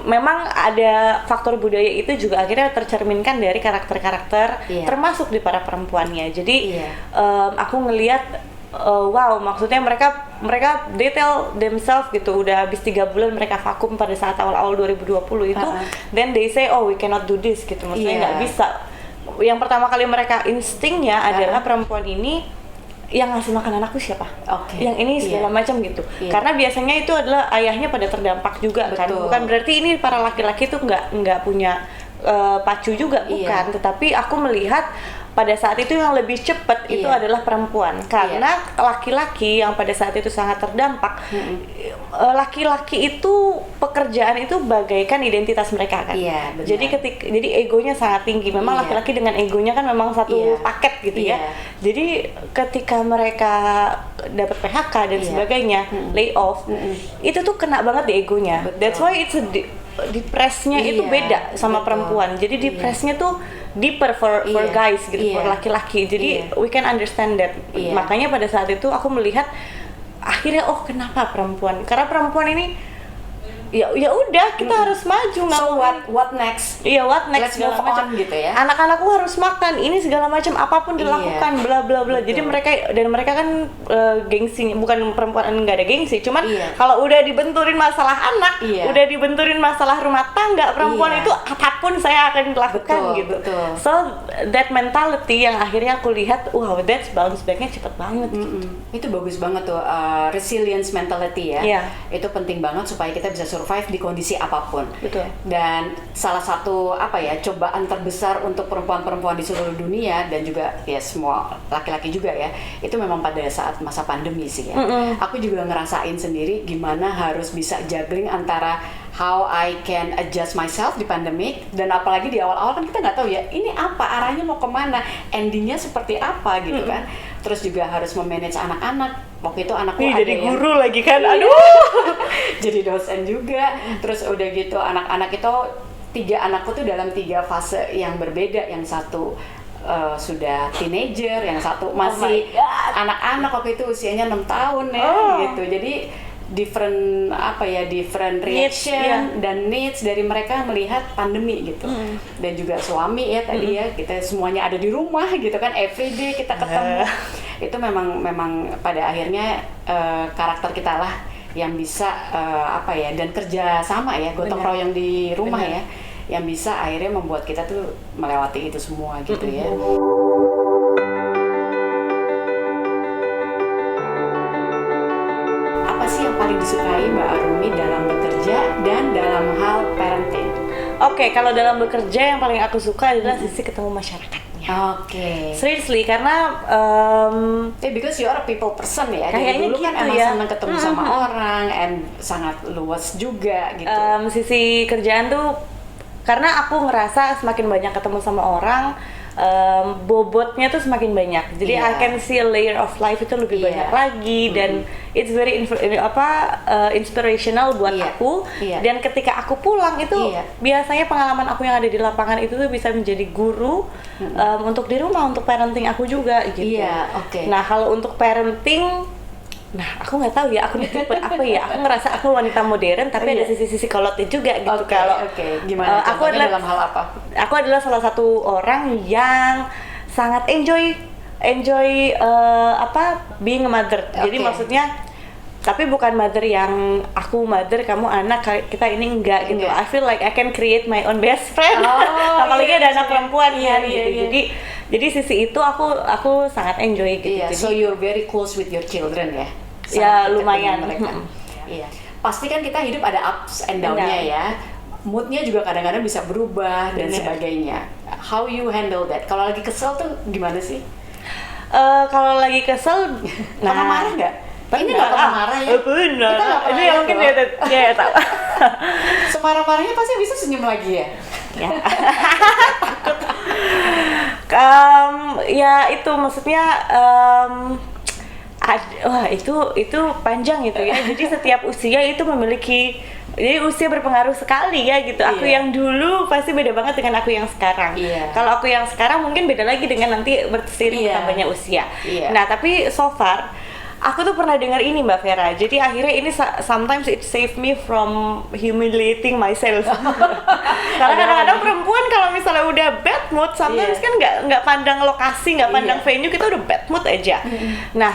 memang ada faktor budaya itu juga akhirnya tercerminkan dari karakter-karakter termasuk di para perempuannya. Jadi aku ngelihat wow, maksudnya mereka detail themselves gitu. Udah habis 3 bulan mereka vakum pada saat awal-awal 2020 itu, then they say we cannot do this gitu. Maksudnya nggak bisa. Yang pertama kali mereka instingnya adalah perempuan ini yang ngasih makan anakku siapa? Yang ini segala macam gitu. Karena biasanya itu adalah ayahnya pada terdampak juga. Kan. Bukan berarti ini para laki-laki itu nggak punya pacu juga, bukan. Tetapi aku melihat pada saat itu yang lebih cepat itu adalah perempuan, karena laki-laki yang pada saat itu sangat terdampak. Laki-laki itu pekerjaan itu bagaikan identitas mereka kan. Jadi egonya sangat tinggi. Memang laki-laki dengan egonya kan memang satu paket gitu ya. Jadi ketika mereka dapat PHK dan sebagainya, layoff, itu tuh kena banget di egonya. That's why it's depressnya itu beda sama perempuan. Jadi depressnya tuh deeper for guys gitu, for laki-laki. Jadi we can understand that. Makanya pada saat itu aku melihat akhirnya kenapa perempuan? Karena perempuan ini ya udah kita harus maju. So what next? Iya, what next? Let's move on gitu ya. Anak-anakku harus makan, ini segala macam, apapun dilakukan, bla bla bla. Jadi mereka kan gengsi, bukan perempuan nggak ada gengsi, cuman kalau udah dibenturin masalah anak, udah dibenturin masalah rumah tangga, perempuan itu apapun saya akan lakukan gitu. So that mentality yang akhirnya aku lihat, wow, that's bounce back-nya cepet banget. Itu bagus banget tuh, resilience mentality ya. Itu penting banget supaya kita bisa survive di kondisi apapun. Dan salah satu cobaan terbesar untuk perempuan-perempuan di seluruh dunia dan juga ya semua laki-laki juga ya, itu memang pada saat masa pandemi sih ya. Aku juga ngerasain sendiri gimana harus bisa juggling antara how I can adjust myself di pandemic, dan apalagi di awal-awal kan kita nggak tahu ya ini apa arahnya, mau kemana, endingnya seperti apa gitu kan. Terus juga harus memanage anak-anak. Waktu itu anakku ada jadi guru lagi kan, jadi dosen juga. Terus udah gitu anak-anak itu 3 anakku tuh dalam 3 fase yang berbeda. Yang satu sudah teenager, yang satu masih anak-anak waktu itu usianya 6 tahun ya gitu. Jadi different reaction dan needs dari mereka melihat pandemi gitu. Dan juga suami ya tadi ya, kita semuanya ada di rumah gitu kan, everyday kita ketemu. Itu memang pada akhirnya karakter kita lah yang bisa dan kerja sama ya, gotong royong di rumah ya, yang bisa akhirnya membuat kita tuh melewati itu semua gitu ya. Apa sih yang paling disukai Mbak Arumi dalam bekerja dan dalam hal parenting? Kalau dalam bekerja yang paling aku suka adalah sisi ketemu masyarakat. Seriously, karena because you are a people person ya. Dari dulu gitu kan emang senang ketemu sama orang, and sangat luas juga gitu. Sisi kerjaan tuh, karena aku ngerasa semakin banyak ketemu sama orang, bobotnya tuh semakin banyak. Jadi I can see a layer of life itu lebih banyak lagi, dan it's very inspirational buat aku. Dan ketika aku pulang itu biasanya pengalaman aku yang ada di lapangan itu tuh bisa menjadi guru untuk di rumah, untuk parenting aku juga gitu. Nah, kalau untuk parenting, aku nggak tahu ya, aku ini tipe apa ya. Aku ngerasa aku wanita modern, tapi ada sisi-sisi kolotnya juga gitu. Gimana? Aku adalah dalam hal apa? Aku adalah salah satu orang yang sangat enjoy being a mother. Jadi maksudnya, tapi bukan mother yang aku mother, kamu anak, kita ini enggak gitu. I feel like I can create my own best friend. Apalagi ada anak perempuan gitu. Jadi sisi itu aku sangat enjoy gitu. So you're very close with your children ya? Ya lumayan. Pasti kan kita hidup ada ups and down-nya ya. Moodnya juga kadang-kadang bisa berubah dan sebagainya. How you handle that? Kalau lagi kesel tuh gimana sih? Kalau lagi kesel, pernah marah nggak? Ini nggak pernah marah ya? Benar. Ini yang mungkin ya tahu. Semarah-marahnya pasti bisa senyum lagi ya? Ya itu maksudnya Wah, itu panjang itu ya. Jadi setiap usia itu memiliki, jadi usia berpengaruh sekali ya gitu. Aku Iya. yang dulu pasti beda banget dengan aku yang sekarang. Iya. Kalau aku yang sekarang mungkin beda lagi dengan nanti seiring Iya. bertambahnya usia. Iya. Nah, tapi so far aku tuh pernah dengar ini Mbak Vera. Jadi akhirnya ini sometimes it save me from humiliating myself. Karena kadang-kadang perempuan kalau misalnya udah bad mood, sometimes Iya. kan nggak pandang lokasi, nggak pandang Iya. venue, kita udah bad mood aja. Nah,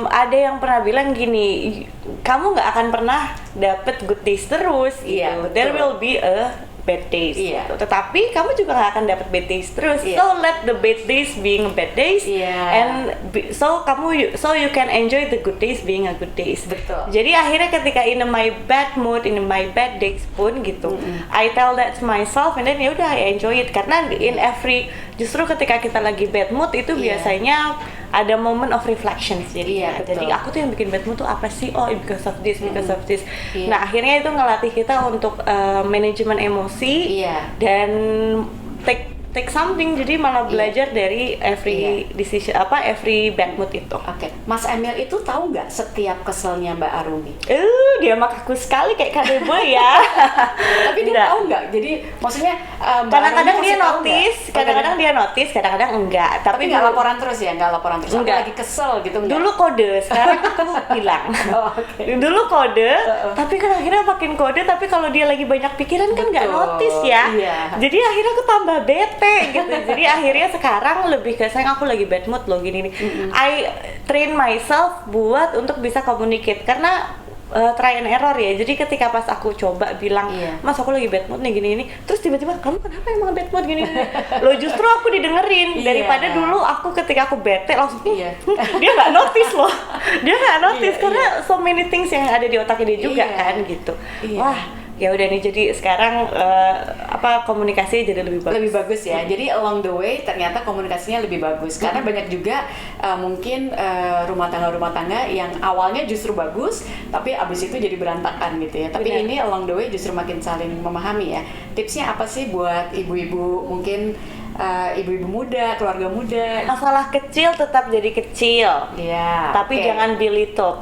ada yang pernah bilang gini, kamu nggak akan pernah dapet good days terus gitu. Iya, betul. There will be a bad days Iya. gitu. Tetapi kamu juga nggak akan dapet bad days terus. Iya. So let the bad days being bad days, Iya. and so you can enjoy the good days being a good days. Betul. Jadi akhirnya ketika in my bad mood, in my bad days pun gitu, I tell that to myself, and then ya udah I enjoy it. Karena in every, justru ketika kita lagi bad mood itu Iya. biasanya ada moment of reflections. Jadi Iya, betul. jadi aku tuh yang bikin bad mood tuh apa sih? Oh, because of this, because of this. Iya. Nah, akhirnya itu ngelatih kita untuk manajemen emosi Iya. dan take something. Jadi malah belajar dari every decision, every bad mood itu. Oke, Mas Emil itu tahu nggak setiap keselnya Mbak Arumi? Dia mah kaku sekali kayak kadebo ya. Tapi dia Enggak. tahu nggak? Jadi maksudnya Mbak Kadang-kadang Arumi dia pasti tahu notice, nggak? kadang-kadang dia notice, kadang-kadang enggak. Tapi nggak dulu- laporan terus ya? Nggak laporan terus? Aku Enggak. lagi kesel gitu nggak? Dulu kode, sekarang aku bilang. Oh, oke. Dulu kode, tapi kan akhirnya makin kode, tapi kalau dia lagi banyak pikiran kan nggak Betul, notice ya. iya. Jadi akhirnya aku tambah bete gitu. Jadi akhirnya sekarang lebih ke sayang, aku lagi bad mood loh gini nih. I train myself buat untuk bisa communicate karena try and error ya. Jadi ketika pas aku coba bilang, Iya. Mas aku lagi bad mood nih gini, terus tiba-tiba kamu kenapa emang bad mood gini? Loh justru aku didengerin Iya. daripada dulu aku ketika aku bete langsung Iya. dia nggak notice loh, dia nggak notice Iya, karena so many things yang ada di otaknya dia juga Iya. kan gitu. Iya. Wah, ya udah nih, jadi sekarang komunikasi jadi lebih bagus. Lebih bagus ya. Jadi along the way ternyata komunikasinya lebih bagus karena banyak juga mungkin rumah tangga yang awalnya justru bagus tapi abis itu jadi berantakan gitu ya. Tapi Benar. ini along the way justru makin saling memahami ya. Tipsnya apa sih buat ibu-ibu mungkin ibu-ibu muda, keluarga muda? Masalah kecil tetap jadi kecil, Ya. tapi oke. jangan belittle.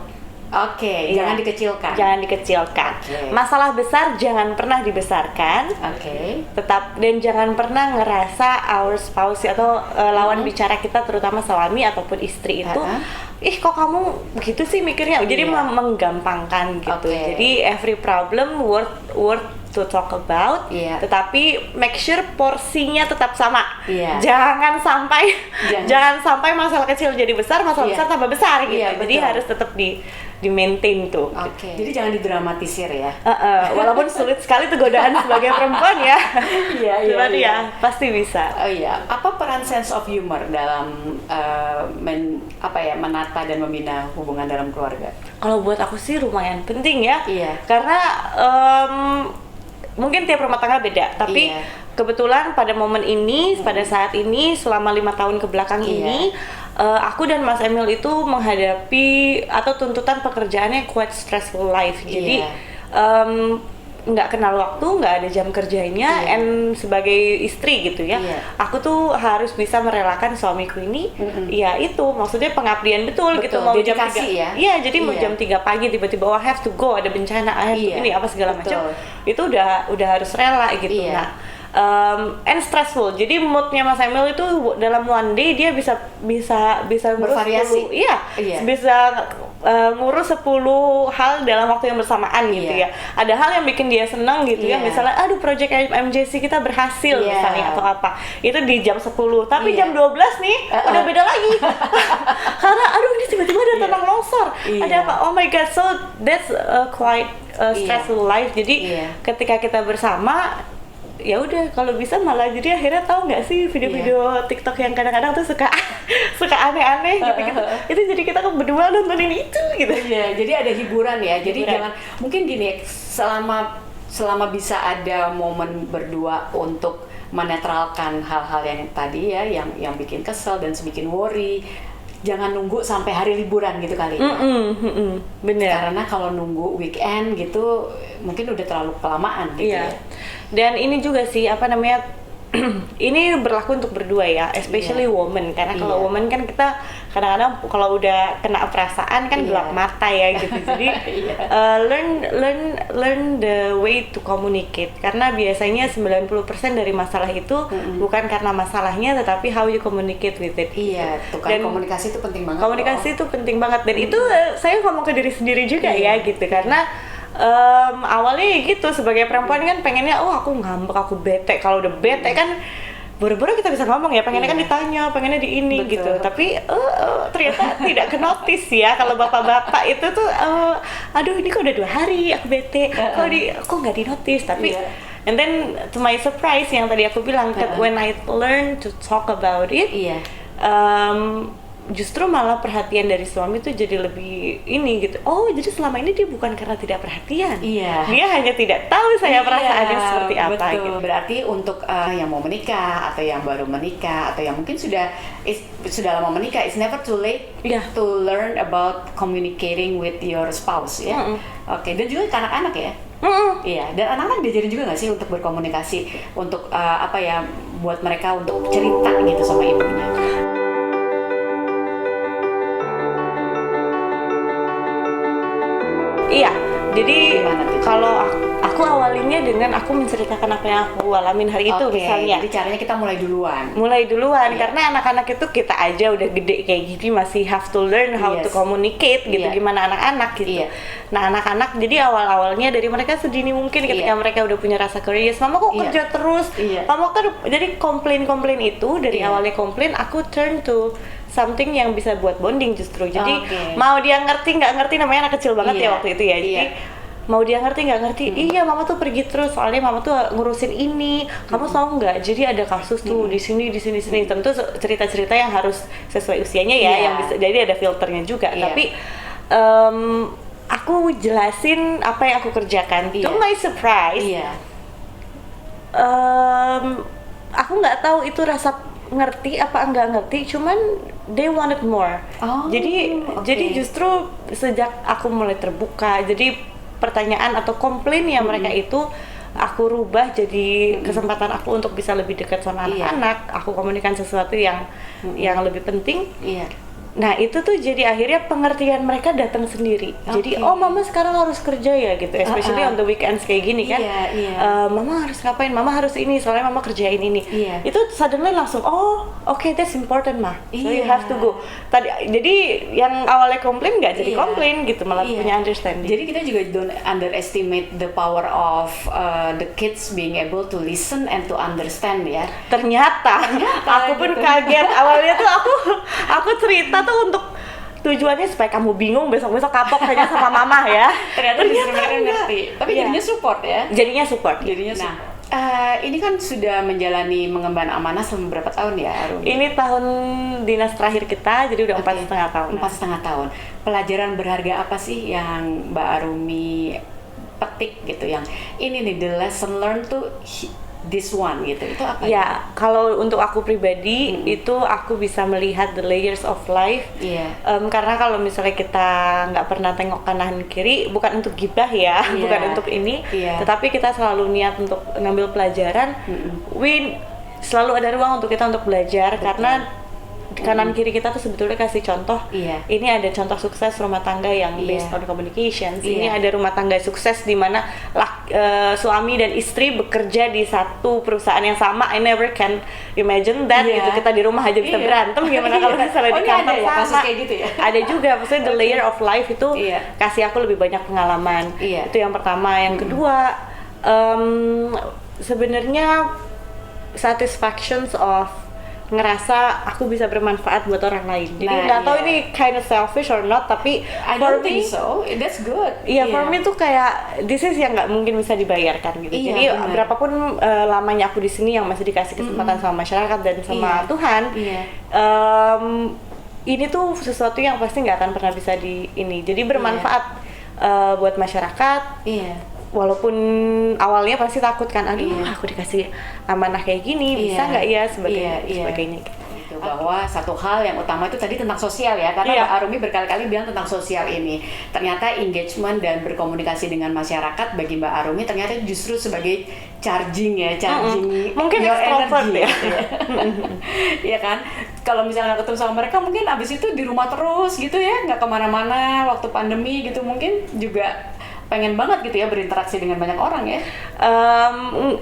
Oke, Iya. jangan dikecilkan. Jangan dikecilkan. Oke. Masalah besar jangan pernah dibesarkan. Oke. Tetap, dan jangan pernah ngerasa our spouse atau lawan bicara kita, terutama suami ataupun istri itu, ih kok kamu gitu sih mikirnya. Jadi Iya. menggampangkan gitu. Oke. Jadi every problem worth to talk about. Iya. Tetapi make sure porsinya tetap sama. Iya. Jangan sampai Jangan. sampai masalah kecil jadi besar, masalah Iya. besar tambah besar gitu. Iya, Jadi betul. harus tetap di maintain tuh. Oke. Jadi jangan didramatisir ya. Walaupun sulit sekali tuh godaan sebagai perempuan ya. Iya, iya, Cuman iya. ya pasti bisa. Oh iya, apa peran sense of humor dalam menata dan membina hubungan dalam keluarga? Kalau buat aku sih lumayan penting ya. Iya. Karena mungkin tiap rumah tangga beda, tapi Iya. kebetulan pada momen ini, pada saat ini, selama 5 tahun ke belakang Iya. ini, aku dan Mas Emil itu menghadapi atau tuntutan pekerjaannya quite stressful life. Jadi Iya. nggak kenal waktu, nggak ada jam kerjanya, Iya. and sebagai istri gitu ya, Iya. aku tuh harus bisa merelakan suamiku ini, ya itu maksudnya pengabdian betul gitu, Betul, mau jam dedikasi 3, ya. iya jadi mau Iya. jam 3 pagi tiba-tiba I have to go, ada bencana, I have to Iya, ini apa segala macam, betul. itu udah harus rela gitu. Iya. Nah, and stressful. Jadi moodnya Mas Emil itu dalam one day dia bisa ngurus Bervariasi. 10, iya, Iya. bisa ngurus 10 hal dalam waktu yang bersamaan gitu Iya. ya. Ada hal yang bikin dia senang gitu ya, Iya. misalnya aduh project MJC kita berhasil Iya. misalnya atau apa. Itu di jam 10, tapi Iya. jam 12 nih udah beda lagi. Karena aduh ini tiba-tiba ada Iya. tanah longsor. Iya. Ada apa? Oh my god, so that's quite stressful life. Jadi Iya. ketika kita bersama, ya udah kalau bisa malah jadi akhirnya tahu nggak sih video-video TikTok yang kadang-kadang tuh suka aneh-aneh gitu. Itu jadi kita berdua nontonin itu gitu. Iya, jadi ada hiburan ya. Jadi Hiburan. jangan, mungkin gini, selama bisa ada momen berdua untuk menetralkan hal-hal yang tadi ya, yang bikin kesel dan bikin worry. Jangan nunggu sampai hari liburan gitu kali. Bener. Karena kalau nunggu weekend gitu mungkin udah terlalu kelamaan gitu Iya. ya. Dan ini juga sih apa namanya, ini berlaku untuk berdua ya, especially woman, karena kalau woman kan kita kadang-kadang kalau udah kena perasaan kan gelap mata ya gitu. Jadi learn the way to communicate, karena biasanya 90% dari masalah itu bukan karena masalahnya, tetapi how you communicate with it. Iya, tuh kan, komunikasi itu penting banget. Komunikasi itu penting banget, dan itu saya ngomong ke diri sendiri juga ya gitu, karena awalnya gitu sebagai perempuan kan pengennya aku ngambek, aku bete. Kalau udah bete kan buru-buru kita bisa ngomong ya, pengennya kan ditanya, pengennya di ini gitu. Tapi ternyata tidak ke-notice ya. Kalau bapak-bapak itu tuh aduh ini kok udah 2 hari aku bete, kok nggak di-notice. Tapi and then to my surprise yang tadi aku bilang, when I learn to talk about it, justru malah perhatian dari suami tuh jadi lebih ini gitu. Oh, jadi selama ini dia bukan karena tidak perhatian. Dia hanya tidak tahu saya perasaannya seperti apa gitu. Berarti untuk yang mau menikah atau yang baru menikah atau yang mungkin sudah lama menikah, it's never too late to learn about communicating with your spouse ya. Oke, dan juga ke anak-anak ya. Iya, dan anak-anak diajarin juga nggak sih untuk berkomunikasi, untuk buat mereka untuk cerita gitu sama ibunya. Iya, jadi kalau aku awalinnya dengan aku menceritakan apa yang aku alamin hari itu misalnya. Jadi caranya kita mulai duluan. Karena anak-anak itu kita aja udah gede kayak gini masih have to learn how to communicate gitu, gimana anak-anak gitu. Nah anak-anak jadi awal-awalnya dari mereka sedini mungkin ketika mereka udah punya rasa curious, mama kok kerja terus, mama kan jadi komplain itu dari awalnya komplain, aku turn to something yang bisa buat bonding justru. Jadi mau dia ngerti nggak ngerti, namanya anak kecil banget ya waktu itu ya. Jadi mau dia ngerti nggak ngerti, iya mama tuh pergi terus soalnya mama tuh ngurusin ini, kamu tahu nggak? Jadi ada kasus tuh di sini. Tentu cerita-cerita yang harus sesuai usianya ya, yang bisa jadi ada filternya juga. Tapi aku jelasin apa yang aku kerjakan. To my surprise, aku nggak tahu itu rasa ngerti apa enggak ngerti, cuman they wanted more. Jadi justru sejak aku mulai terbuka, jadi pertanyaan atau komplain yang mereka itu aku rubah jadi kesempatan aku untuk bisa lebih dekat sama anak-anak. Aku komunikasikan sesuatu yang lebih penting. Nah itu tuh jadi akhirnya pengertian mereka datang sendiri. Jadi mama sekarang harus kerja ya gitu, especially on the weekends kayak gini kan. Mama harus ngapain, mama harus ini soalnya mama kerjain ini. Itu suddenly langsung okay, that's important mah, so you have to go. Jadi yang awalnya komplain nggak jadi komplain gitu, malah punya understanding. Jadi kita juga don't underestimate the power of the kids being able to listen and to understand ya. Ternyata aku pun kaget awalnya tuh aku cerita tuh untuk tujuannya supaya kamu bingung besok-besok kapok hanya sama mama ya. Ternyata mereka ngerti. Tapi jadinya support ya. Jadinya support. Ini kan sudah menjalani mengemban amanah selama berapa tahun ya, Arumi? Ini tahun dinas terakhir kita, jadi udah 4,5 tahun. 4,5 tahun. Pelajaran berharga apa sih yang Mbak Arumi petik gitu, yang ini nih the lesson learned tuh this one gitu, itu apa? Ya, kalau untuk aku pribadi itu aku bisa melihat the layers of life. Karena kalau misalnya kita nggak pernah tengok kanan kiri, bukan untuk gibah ya, bukan untuk ini, tetapi kita selalu niat untuk ngambil pelajaran. Selalu ada ruang untuk kita untuk belajar. Karena kanan kiri kita tuh sebetulnya kasih contoh. Ini ada contoh sukses rumah tangga yang based on communications. Ini ada rumah tangga sukses di mana suami dan istri bekerja di satu perusahaan yang sama. I never can imagine that gitu, kita di rumah aja bisa berantem, gimana kalau misalnya di kantor ada sama. kayak gitu ya? Ada juga, maksudnya the layer of life itu kasih aku lebih banyak pengalaman. Itu yang pertama. Yang kedua, sebenarnya satisfactions of ngerasa aku bisa bermanfaat buat orang lain. Jadi nggak tahu ini kind of selfish or not, tapi I don't think so. That's good. For me tuh kayak this is yang nggak mungkin bisa dibayarkan gitu. Jadi berapapun lamanya aku di sini yang masih dikasih kesempatan sama masyarakat dan sama Tuhan, ini tuh sesuatu yang pasti nggak akan pernah bisa jadi bermanfaat buat masyarakat. Walaupun awalnya pasti takut kan, aduh aku dikasih amanah kayak gini, bisa nggak ya sebagainya. gitu, bahwa satu hal yang utama itu tadi tentang sosial ya, karena Mbak Arumi berkali-kali bilang tentang sosial ini. Ternyata engagement dan berkomunikasi dengan masyarakat bagi Mbak Arumi ternyata justru sebagai charging mungkin your extrovert energy, ya. gitu ya. Iya kan, kalau misalnya ketemu sama mereka mungkin abis itu di rumah terus gitu ya, nggak kemana-mana waktu pandemi gitu, mungkin juga pengen banget gitu ya berinteraksi dengan banyak orang ya.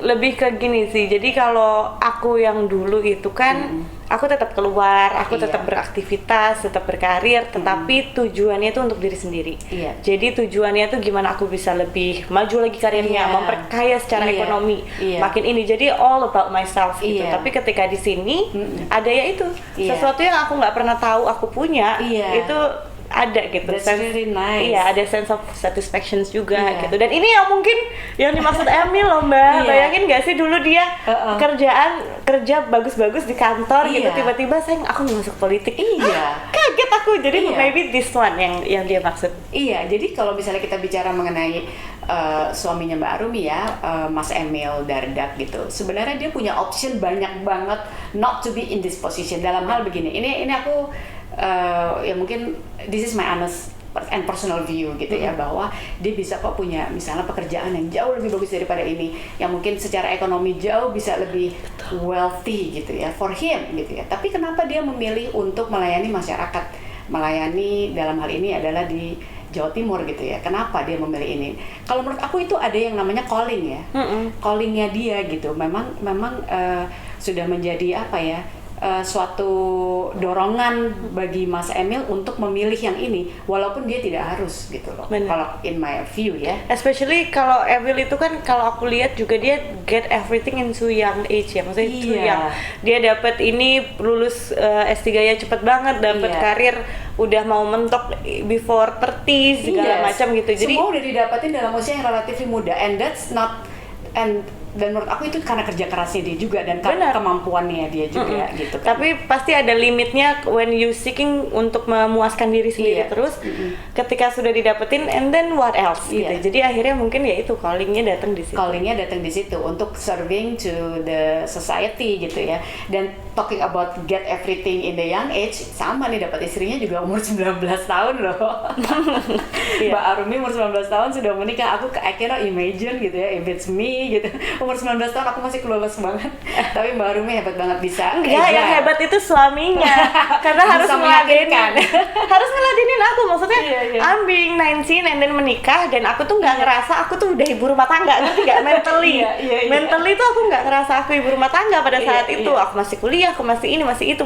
Lebih ke gini sih, jadi kalau aku yang dulu itu kan aku tetap keluar, aku tetap beraktivitas, tetap berkarir, tetapi tujuannya itu untuk diri sendiri. Jadi tujuannya itu gimana aku bisa lebih maju lagi karirnya, memperkaya secara ekonomi, makin ini. Jadi all about myself gitu. Tapi ketika di sini ada ya itu sesuatu yang aku nggak pernah tahu aku punya, itu ada gitu. That's really nice. Iya, ada sense of satisfaction juga gitu. Dan ini yang mungkin yang dimaksud Emil loh Mbak. Bayangin nggak sih dulu dia kerja bagus-bagus di kantor gitu, tiba-tiba aku mau masuk politik. Kaget aku. Jadi maybe this one yang dia maksud. Iya, jadi kalau misalnya kita bicara mengenai suaminya Mbak Arumi ya, Mas Emil Dardak gitu. Sebenarnya dia punya option banyak banget not to be in this position dalam hal begini. Ini aku ya mungkin this is my honest and personal view gitu ya, bahwa dia bisa kok punya misalnya pekerjaan yang jauh lebih bagus daripada ini, yang mungkin secara ekonomi jauh bisa lebih wealthy gitu ya for him gitu ya. Tapi kenapa dia memilih untuk melayani masyarakat, melayani dalam hal ini adalah di Jawa Timur gitu ya. Kenapa dia memilih ini? Kalau menurut aku itu ada yang namanya calling ya, callingnya dia gitu. Memang sudah menjadi apa ya? Suatu dorongan bagi Mas Emil untuk memilih yang ini, walaupun dia tidak harus gitu loh. Kalau in my view ya. Especially kalau Emil itu kan, kalau aku lihat juga dia get everything into young age ya, maksudnya itu yang dia dapat ini lulus S3-nya cepet banget, dapat karir udah mau mentok before 30 segala macam gitu. Jadi semua udah didapatin dalam usia yang relatif muda, and that's not dan menurut aku itu karena kerja kerasnya dia juga dan kemampuannya dia juga gitu kan. Tapi pasti ada limitnya when you seeking untuk memuaskan diri sendiri terus. Ketika sudah didapetin, and then what else gitu. Jadi akhirnya mungkin ya itu callingnya datang di situ. Untuk serving to the society gitu ya. Dan talking about get everything in the young age, sama nih dapat istrinya juga umur 19 tahun loh. Mbak Arumi umur 19 tahun sudah menikah. I cannot imagine gitu ya, if it's me gitu. Umur 19 tahun aku masih clueless banget. Tapi Mbak Arumi hebat banget bisa. Enggak, yang hebat itu suaminya. Karena harus ngeladenin aku. Maksudnya I'm being 19 and then menikah, dan aku tuh nggak ngerasa aku tuh udah ibu rumah tangga, ngerti nggak? Mentally tuh aku nggak ngerasa aku ibu rumah tangga pada saat itu. Aku masih kuliah, aku masih ini, masih itu,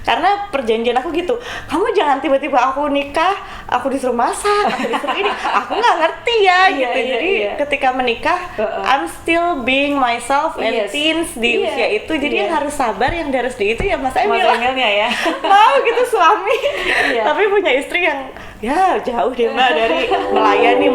karena perjanjian aku gitu. Kamu jangan tiba-tiba aku nikah, aku disuruh masak, aku disuruh ini. Aku nggak ngerti ya gitu. Jadi ketika menikah, I'm still being myself and teens di usia itu. Jadi yang harus sabar, yang harus di itu ya Mas Emilnya ya. Mau gitu suami. Tapi punya istri yang ya jauh deh Mbak dari melayani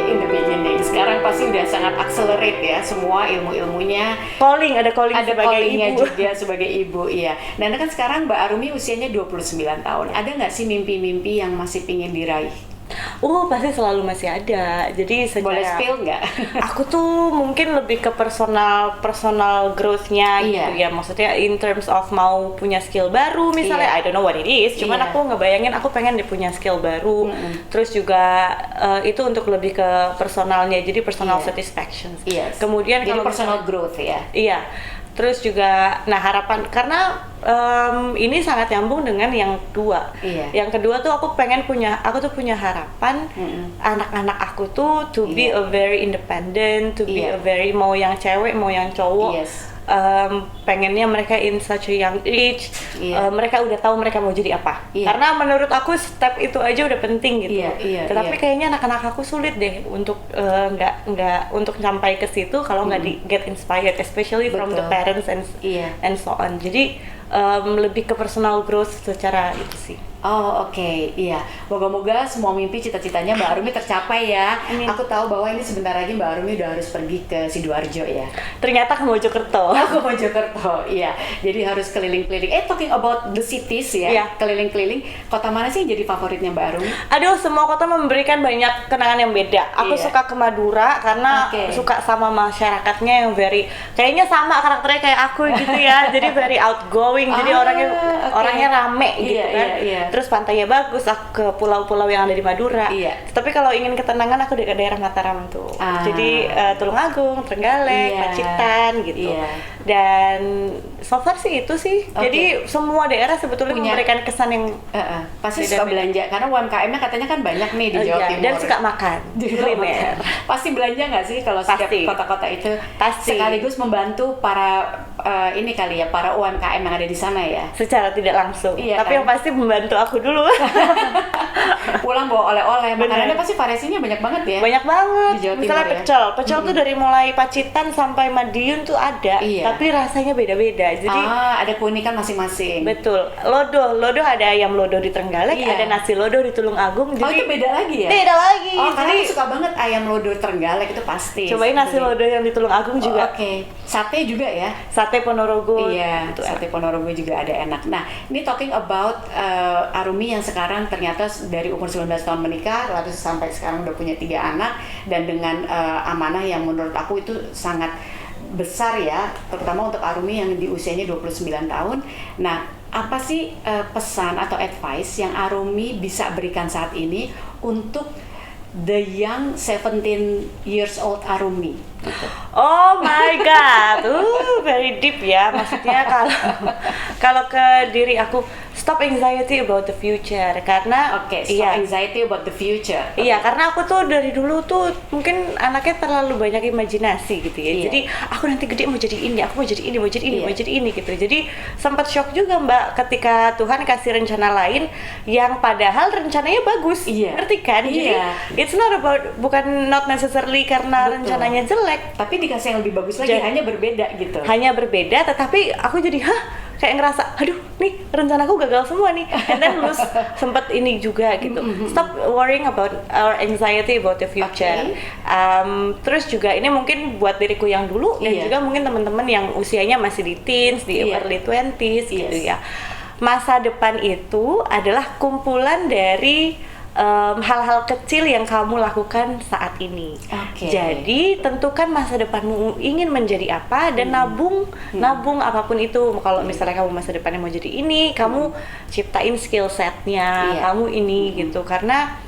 in the beginning. Sekarang pasti udah sangat accelerate ya semua ilmu-ilmunya. Ada callingnya juga sebagai ibu, iya. Dan kan sekarang Mbak Arumi usianya 29 tahun. Ada nggak sih mimpi-mimpi yang masih pingin diraih? Pasti selalu masih ada. Jadi boleh spill nggak? Aku tuh mungkin lebih ke personal growth-nya gitu ya. Maksudnya in terms of mau punya skill baru misalnya, I don't know what it is. Cuman aku ngebayangin aku pengen dia punya skill baru. Terus juga itu untuk lebih ke personalnya. Jadi personal satisfaction. Kemudian jadi kalau personal growth ya. Iya. Terus juga, harapan, karena ini sangat nyambung dengan yang kedua. Yang kedua tuh aku tuh punya harapan anak-anak aku tuh to be a very independent, to be a very, mau yang cewek, mau yang cowok. Pengennya mereka in such a young age, mereka udah tahu mereka mau jadi apa. Karena menurut aku step itu aja udah penting gitu. Tetapi kayaknya anak-anak aku sulit deh untuk nggak untuk sampai ke situ kalau nggak di get inspired, especially from the parents and so on. Jadi lebih ke personal growth secara itu sih. Oh oke, iya. Moga-moga semua mimpi cita-citanya Mbak Arumi tercapai ya. Amin. Aku tahu bahwa ini sebentar lagi Mbak Arumi udah harus pergi ke Sidoarjo ya. Ternyata ke Mojokerto. Aku Mojokerto, iya. Jadi harus keliling-keliling. Talking about the cities ya, Iya. keliling-keliling. Kota mana sih yang jadi favoritnya Mbak Arumi? Aduh, semua kota memberikan banyak kenangan yang beda. Aku Iya. suka ke Madura karena Oke. suka sama masyarakatnya yang kayaknya sama karakternya kayak aku gitu ya. Jadi very outgoing. Jadi oke. orangnya rame gitu Iya, kan. iya. Terus pantainya bagus. Aku ke pulau-pulau yang ada di Madura. Iya. Tapi kalau ingin ketenangan aku di daerah Mataram tuh. Jadi Tulungagung, Trenggalek, Iya. Pacitan gitu. Iya. Dan so far sih itu sih. Oke. Jadi semua daerah sebetulnya Punya- memberikan kesan yang Pasti Beda-beda. suka belanja karena UMKM-nya katanya kan banyak nih di Jawa iya, Timur. dan suka makan kuliner. Pasti belanja nggak sih kalau setiap Pasti. kota-kota itu? Pasti. Sekaligus membantu para ini kali ya, para UMKM yang ada di sana ya. Secara tidak langsung, Iya, tapi kan? yang pasti membantu aku dulu. Pulang bawa oleh-oleh, Bener. makanannya pasti variasinya banyak banget ya. Banyak banget. Di Jawa Timur Misalnya ya? pecel tuh dari mulai Pacitan sampai Madiun tuh ada, Iya. tapi rasanya beda-beda. Jadi ada keunikan masing-masing. betul. Lodo ada ayam lodo di Trenggalek, Iya. ada nasi lodo di Tulungagung. Oh itu beda lagi ya? Beda lagi. Oh karena Jadi aku suka banget ayam lodo Trenggalek itu pasti. cobain nasi lodo yang di Tulungagung juga. Oke. Sate juga ya? Sate Ponorogo. Iya, gitu. sate Ponorogo juga ada enak. Nah, ini talking about Arumi yang sekarang ternyata dari umur 19 tahun menikah, lalu sampai sekarang udah punya 3 anak, dan dengan amanah yang menurut aku itu sangat besar ya, terutama untuk Arumi yang di usianya 29 tahun. Nah, apa sih pesan atau advice yang Arumi bisa berikan saat ini untuk the young 17 years old Arumi? Gitu. Oh my god, very deep ya. Maksudnya kalau ke diri aku, stop anxiety about the future karena Oke, stop anxiety about the future. Iya, karena aku tuh dari dulu tuh mungkin anaknya terlalu banyak imajinasi gitu ya. Iya. Jadi aku nanti gede mau jadi ini, aku mau jadi ini, mau jadi ini, Iya. mau jadi ini gitu. Jadi sempat shock juga Mbak ketika Tuhan kasih rencana lain yang padahal rencananya bagus. Iya. Ngerti kan? Jadi Iya. it's not about, bukan not necessarily karena Betul. rencananya jelek. Tapi dikasih yang lebih bagus lagi, hanya berbeda gitu. Hanya berbeda, tetapi aku jadi kayak ngerasa, aduh nih rencanaku gagal semua nih, and then lulus sempet ini juga gitu. Stop worrying about our anxiety about the future. Oke. Terus juga ini mungkin buat diriku yang dulu dan Iya. juga mungkin teman-teman yang usianya masih di teens, di Iya. early 20s gitu Yes. ya. Masa depan itu adalah kumpulan dari hal-hal kecil yang kamu lakukan saat ini. Oke. Jadi tentukan masa depanmu ingin menjadi apa dan nabung apapun itu. Kalau misalnya kamu masa depannya mau jadi ini, kamu ciptain skill setnya, Iya. kamu ini gitu. Karena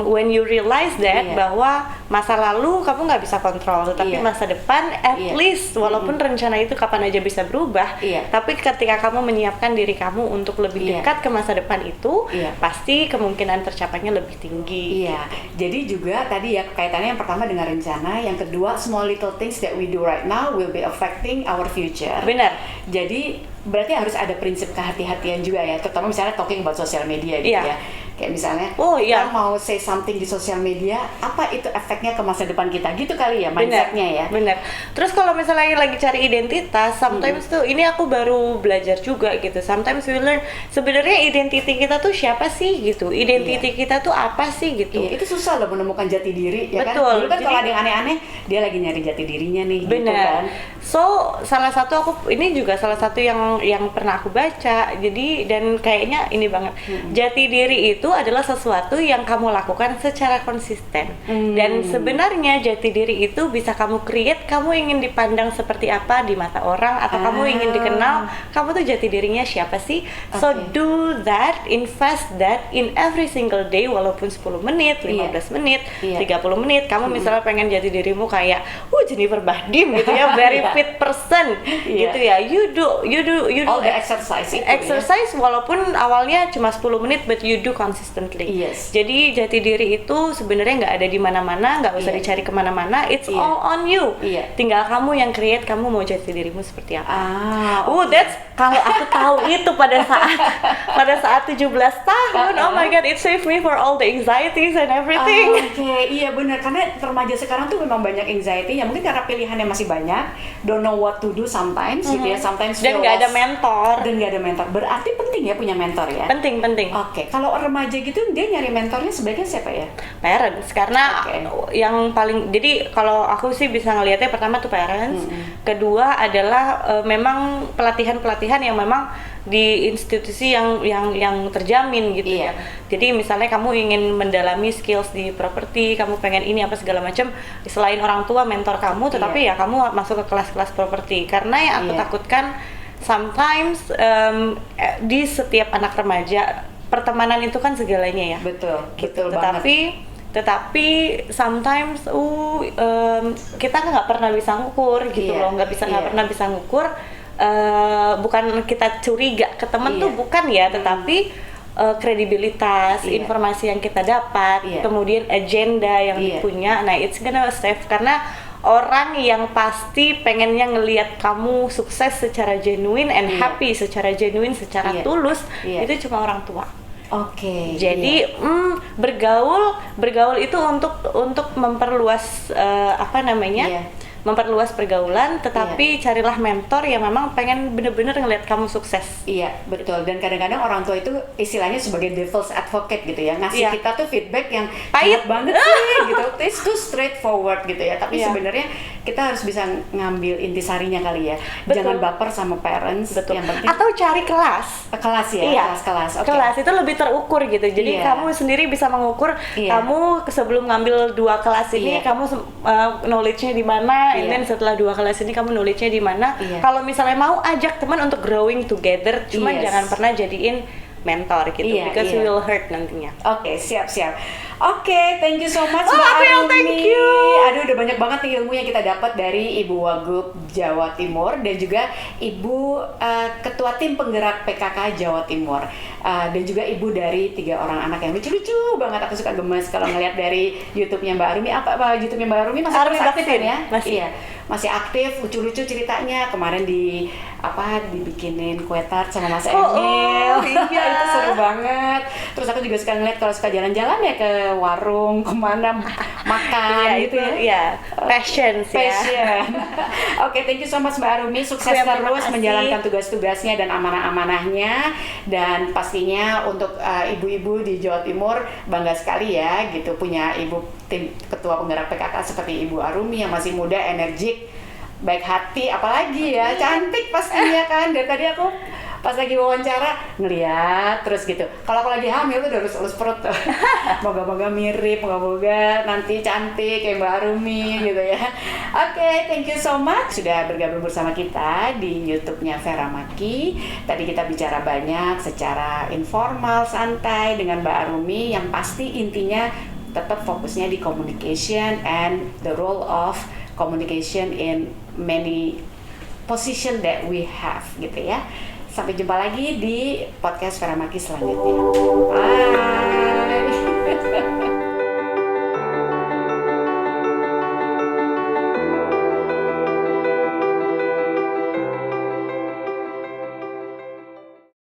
when you realize that Iya. bahwa masa lalu kamu nggak bisa kontrol, tapi Iya. masa depan at Iya. least walaupun rencana itu kapan aja bisa berubah, Iya. tapi ketika kamu menyiapkan diri kamu untuk lebih Iya. dekat ke masa depan itu, Iya. pasti kemungkinan tercapainya lebih tinggi. Iya, jadi juga tadi ya kaitannya yang pertama dengan rencana, yang kedua small little things that we do right now will be affecting our future. Benar. Jadi berarti harus ada prinsip kehati-hatian juga ya, terutama misalnya talking about social media gitu Iya. ya. Kayak misalnya Oh, iya. kita mau say something di sosial media, apa itu efeknya ke masa depan kita gitu kali ya Benar, mindsetnya ya. benar. Terus kalau misalnya lagi cari identitas, sometimes tuh ini aku baru belajar juga gitu. Sometimes we learn sebenarnya identiti kita tuh siapa sih gitu. Identiti kita tuh apa sih gitu. Iya, itu susah loh menemukan jati diri ya kan. Betul, Dulu kan jadi- kalau ada yang aneh-aneh, dia lagi nyari jati dirinya nih gitu Benar. kan. So salah satu ini juga salah satu yang pernah aku baca. Jadi dan kayaknya ini banget. Jati diri itu adalah sesuatu yang kamu lakukan secara konsisten. Dan sebenarnya jati diri itu bisa kamu create. Kamu ingin dipandang seperti apa di mata orang, atau kamu ingin dikenal. Kamu tuh jati dirinya siapa sih? So Oke. do that, invest that in every single day, walaupun 10 menit, 15 menit, Iya. 30 menit. Kamu misalnya pengen jati dirimu kayak Jennifer Bahdim gitu ya, very Iya. fit person Iya. gitu ya. You do All the exercise itu exercise walaupun awalnya cuma 10 menit, but you do consistently. Yes. Jadi jati diri itu sebenarnya nggak ada di mana-mana, nggak usah Iya. dicari kemana-mana. It's Iya. all on you. Iya. Tinggal kamu yang create, kamu mau jati dirimu seperti apa. Ah, Oh, that's Kalau aku tahu itu pada saat 17 tahun, oh my god, it saved me for all the anxieties and everything. Oke, iya benar, karena remaja sekarang tuh memang banyak anxiety ya, mungkin karena pilihannya masih banyak, don't know what to do sometimes gitu ya, sometimes Dan feel nggak ada lost. mentor. Dan nggak ada mentor, berarti penting ya punya mentor ya? Penting. Oke, kalau remaja gitu dia nyari mentornya sebaiknya siapa ya? Parents, karena Oke. yang paling, jadi kalau aku sih bisa ngelihatnya pertama tuh parents, kedua adalah memang pelatihan yang memang di institusi yang terjamin gitu Iya. ya. Jadi misalnya kamu ingin mendalami skills di properti, kamu pengen ini apa segala macam, selain orang tua mentor kamu, tetapi ya kamu masuk ke kelas-kelas properti. Karena yang aku takutkan sometimes di setiap anak remaja pertemanan itu kan segalanya ya. Betul, Gitu. betul banget. Tetapi sometimes kita nggak pernah bisa ngukur gitu Iya, loh, nggak iya. pernah bisa ngukur. Bukan kita curiga ke temen tuh Iya. bukan ya, tetapi kredibilitas, Iya. informasi yang kita dapat, Iya. kemudian agenda yang Iya. dipunya, nah it's gonna save, karena orang yang pasti pengennya ngelihat kamu sukses secara genuine and Iya. happy secara genuine, secara Iya. tulus, Iya. itu cuma orang tua. Oke. Jadi iya. bergaul itu untuk memperluas Iya. memperluas pergaulan, tetapi carilah mentor yang memang pengen bener-bener ngelihat kamu sukses. Iya, betul. Dan kadang-kadang orang tua itu istilahnya sebagai devil's advocate gitu ya, ngasih Iya. kita tuh feedback yang Pahit. jahat banget sih gitu. It's too straightforward gitu ya. Tapi Iya. sebenarnya kita harus bisa ngambil intisarinya kali ya. Betul. Jangan baper sama parents. Betul. Yang penting Atau cari kelas. kelas ya, Iya. kelas. Oke. Kelas itu lebih terukur gitu. Jadi Iya. kamu sendiri bisa mengukur, Iya. kamu sebelum ngambil 2 kelas ini Iya. kamu knowledge-nya di mana, and Iya. then setelah 2 kelas ini kamu knowledge-nya di mana. Iya. Kalau misalnya mau ajak teman untuk growing together, cuman Yes. jangan pernah jadiin mentor gitu, Iya, because iya. it will hurt nantinya. Oke, siap. Oke, thank you so much Oh, Mbak April, Arumi. thank you. Aduh, udah banyak banget nih ilmu yang kita dapat dari Ibu Wagub Jawa Timur dan juga Ibu Ketua Tim Penggerak PKK Jawa Timur, dan juga Ibu dari 3 orang anak yang lucu-lucu banget. Aku suka gemes kalau ngeliat dari YouTube-nya Mbak Arumi. Apa YouTube-nya Mbak Arumi masih Arumi terus aktif Baksin, ya? masih. Iya, masih aktif, lucu-lucu ceritanya. Kemarin dibikinin kue tart sama Mas Emil. iya. Itu seru banget. Terus aku juga suka ngeliat kalau suka jalan-jalan ya ke warung, kemana makan Iya, gitu itu ya. passion ya. Passion. Oke, thank you so much Mbak Arumi. Sukses Terima terus kasih. menjalankan tugas-tugasnya dan amanah-amanahnya. Dan pastinya untuk ibu-ibu di Jawa Timur bangga sekali ya gitu punya ibu tim ketua penggerak PKK seperti Ibu Arumi yang masih muda, energik, baik hati, apalagi ya cantik pastinya kan. Dari tadi aku pas lagi wawancara ngeliat terus gitu. Kalau aku lagi hamil tuh udah elus perut tuh. Moga-moga mirip, moga-moga nanti cantik kayak Mbak Arumi gitu ya. Oke, thank you so much sudah bergabung bersama kita di YouTube-nya Vera Maki. Tadi kita bicara banyak secara informal, santai dengan Mbak Arumi, yang pasti intinya tetap fokusnya di communication and the role of communication in many position that we have gitu ya. Sampai jumpa lagi di podcast Vera Maki selanjutnya. Bye.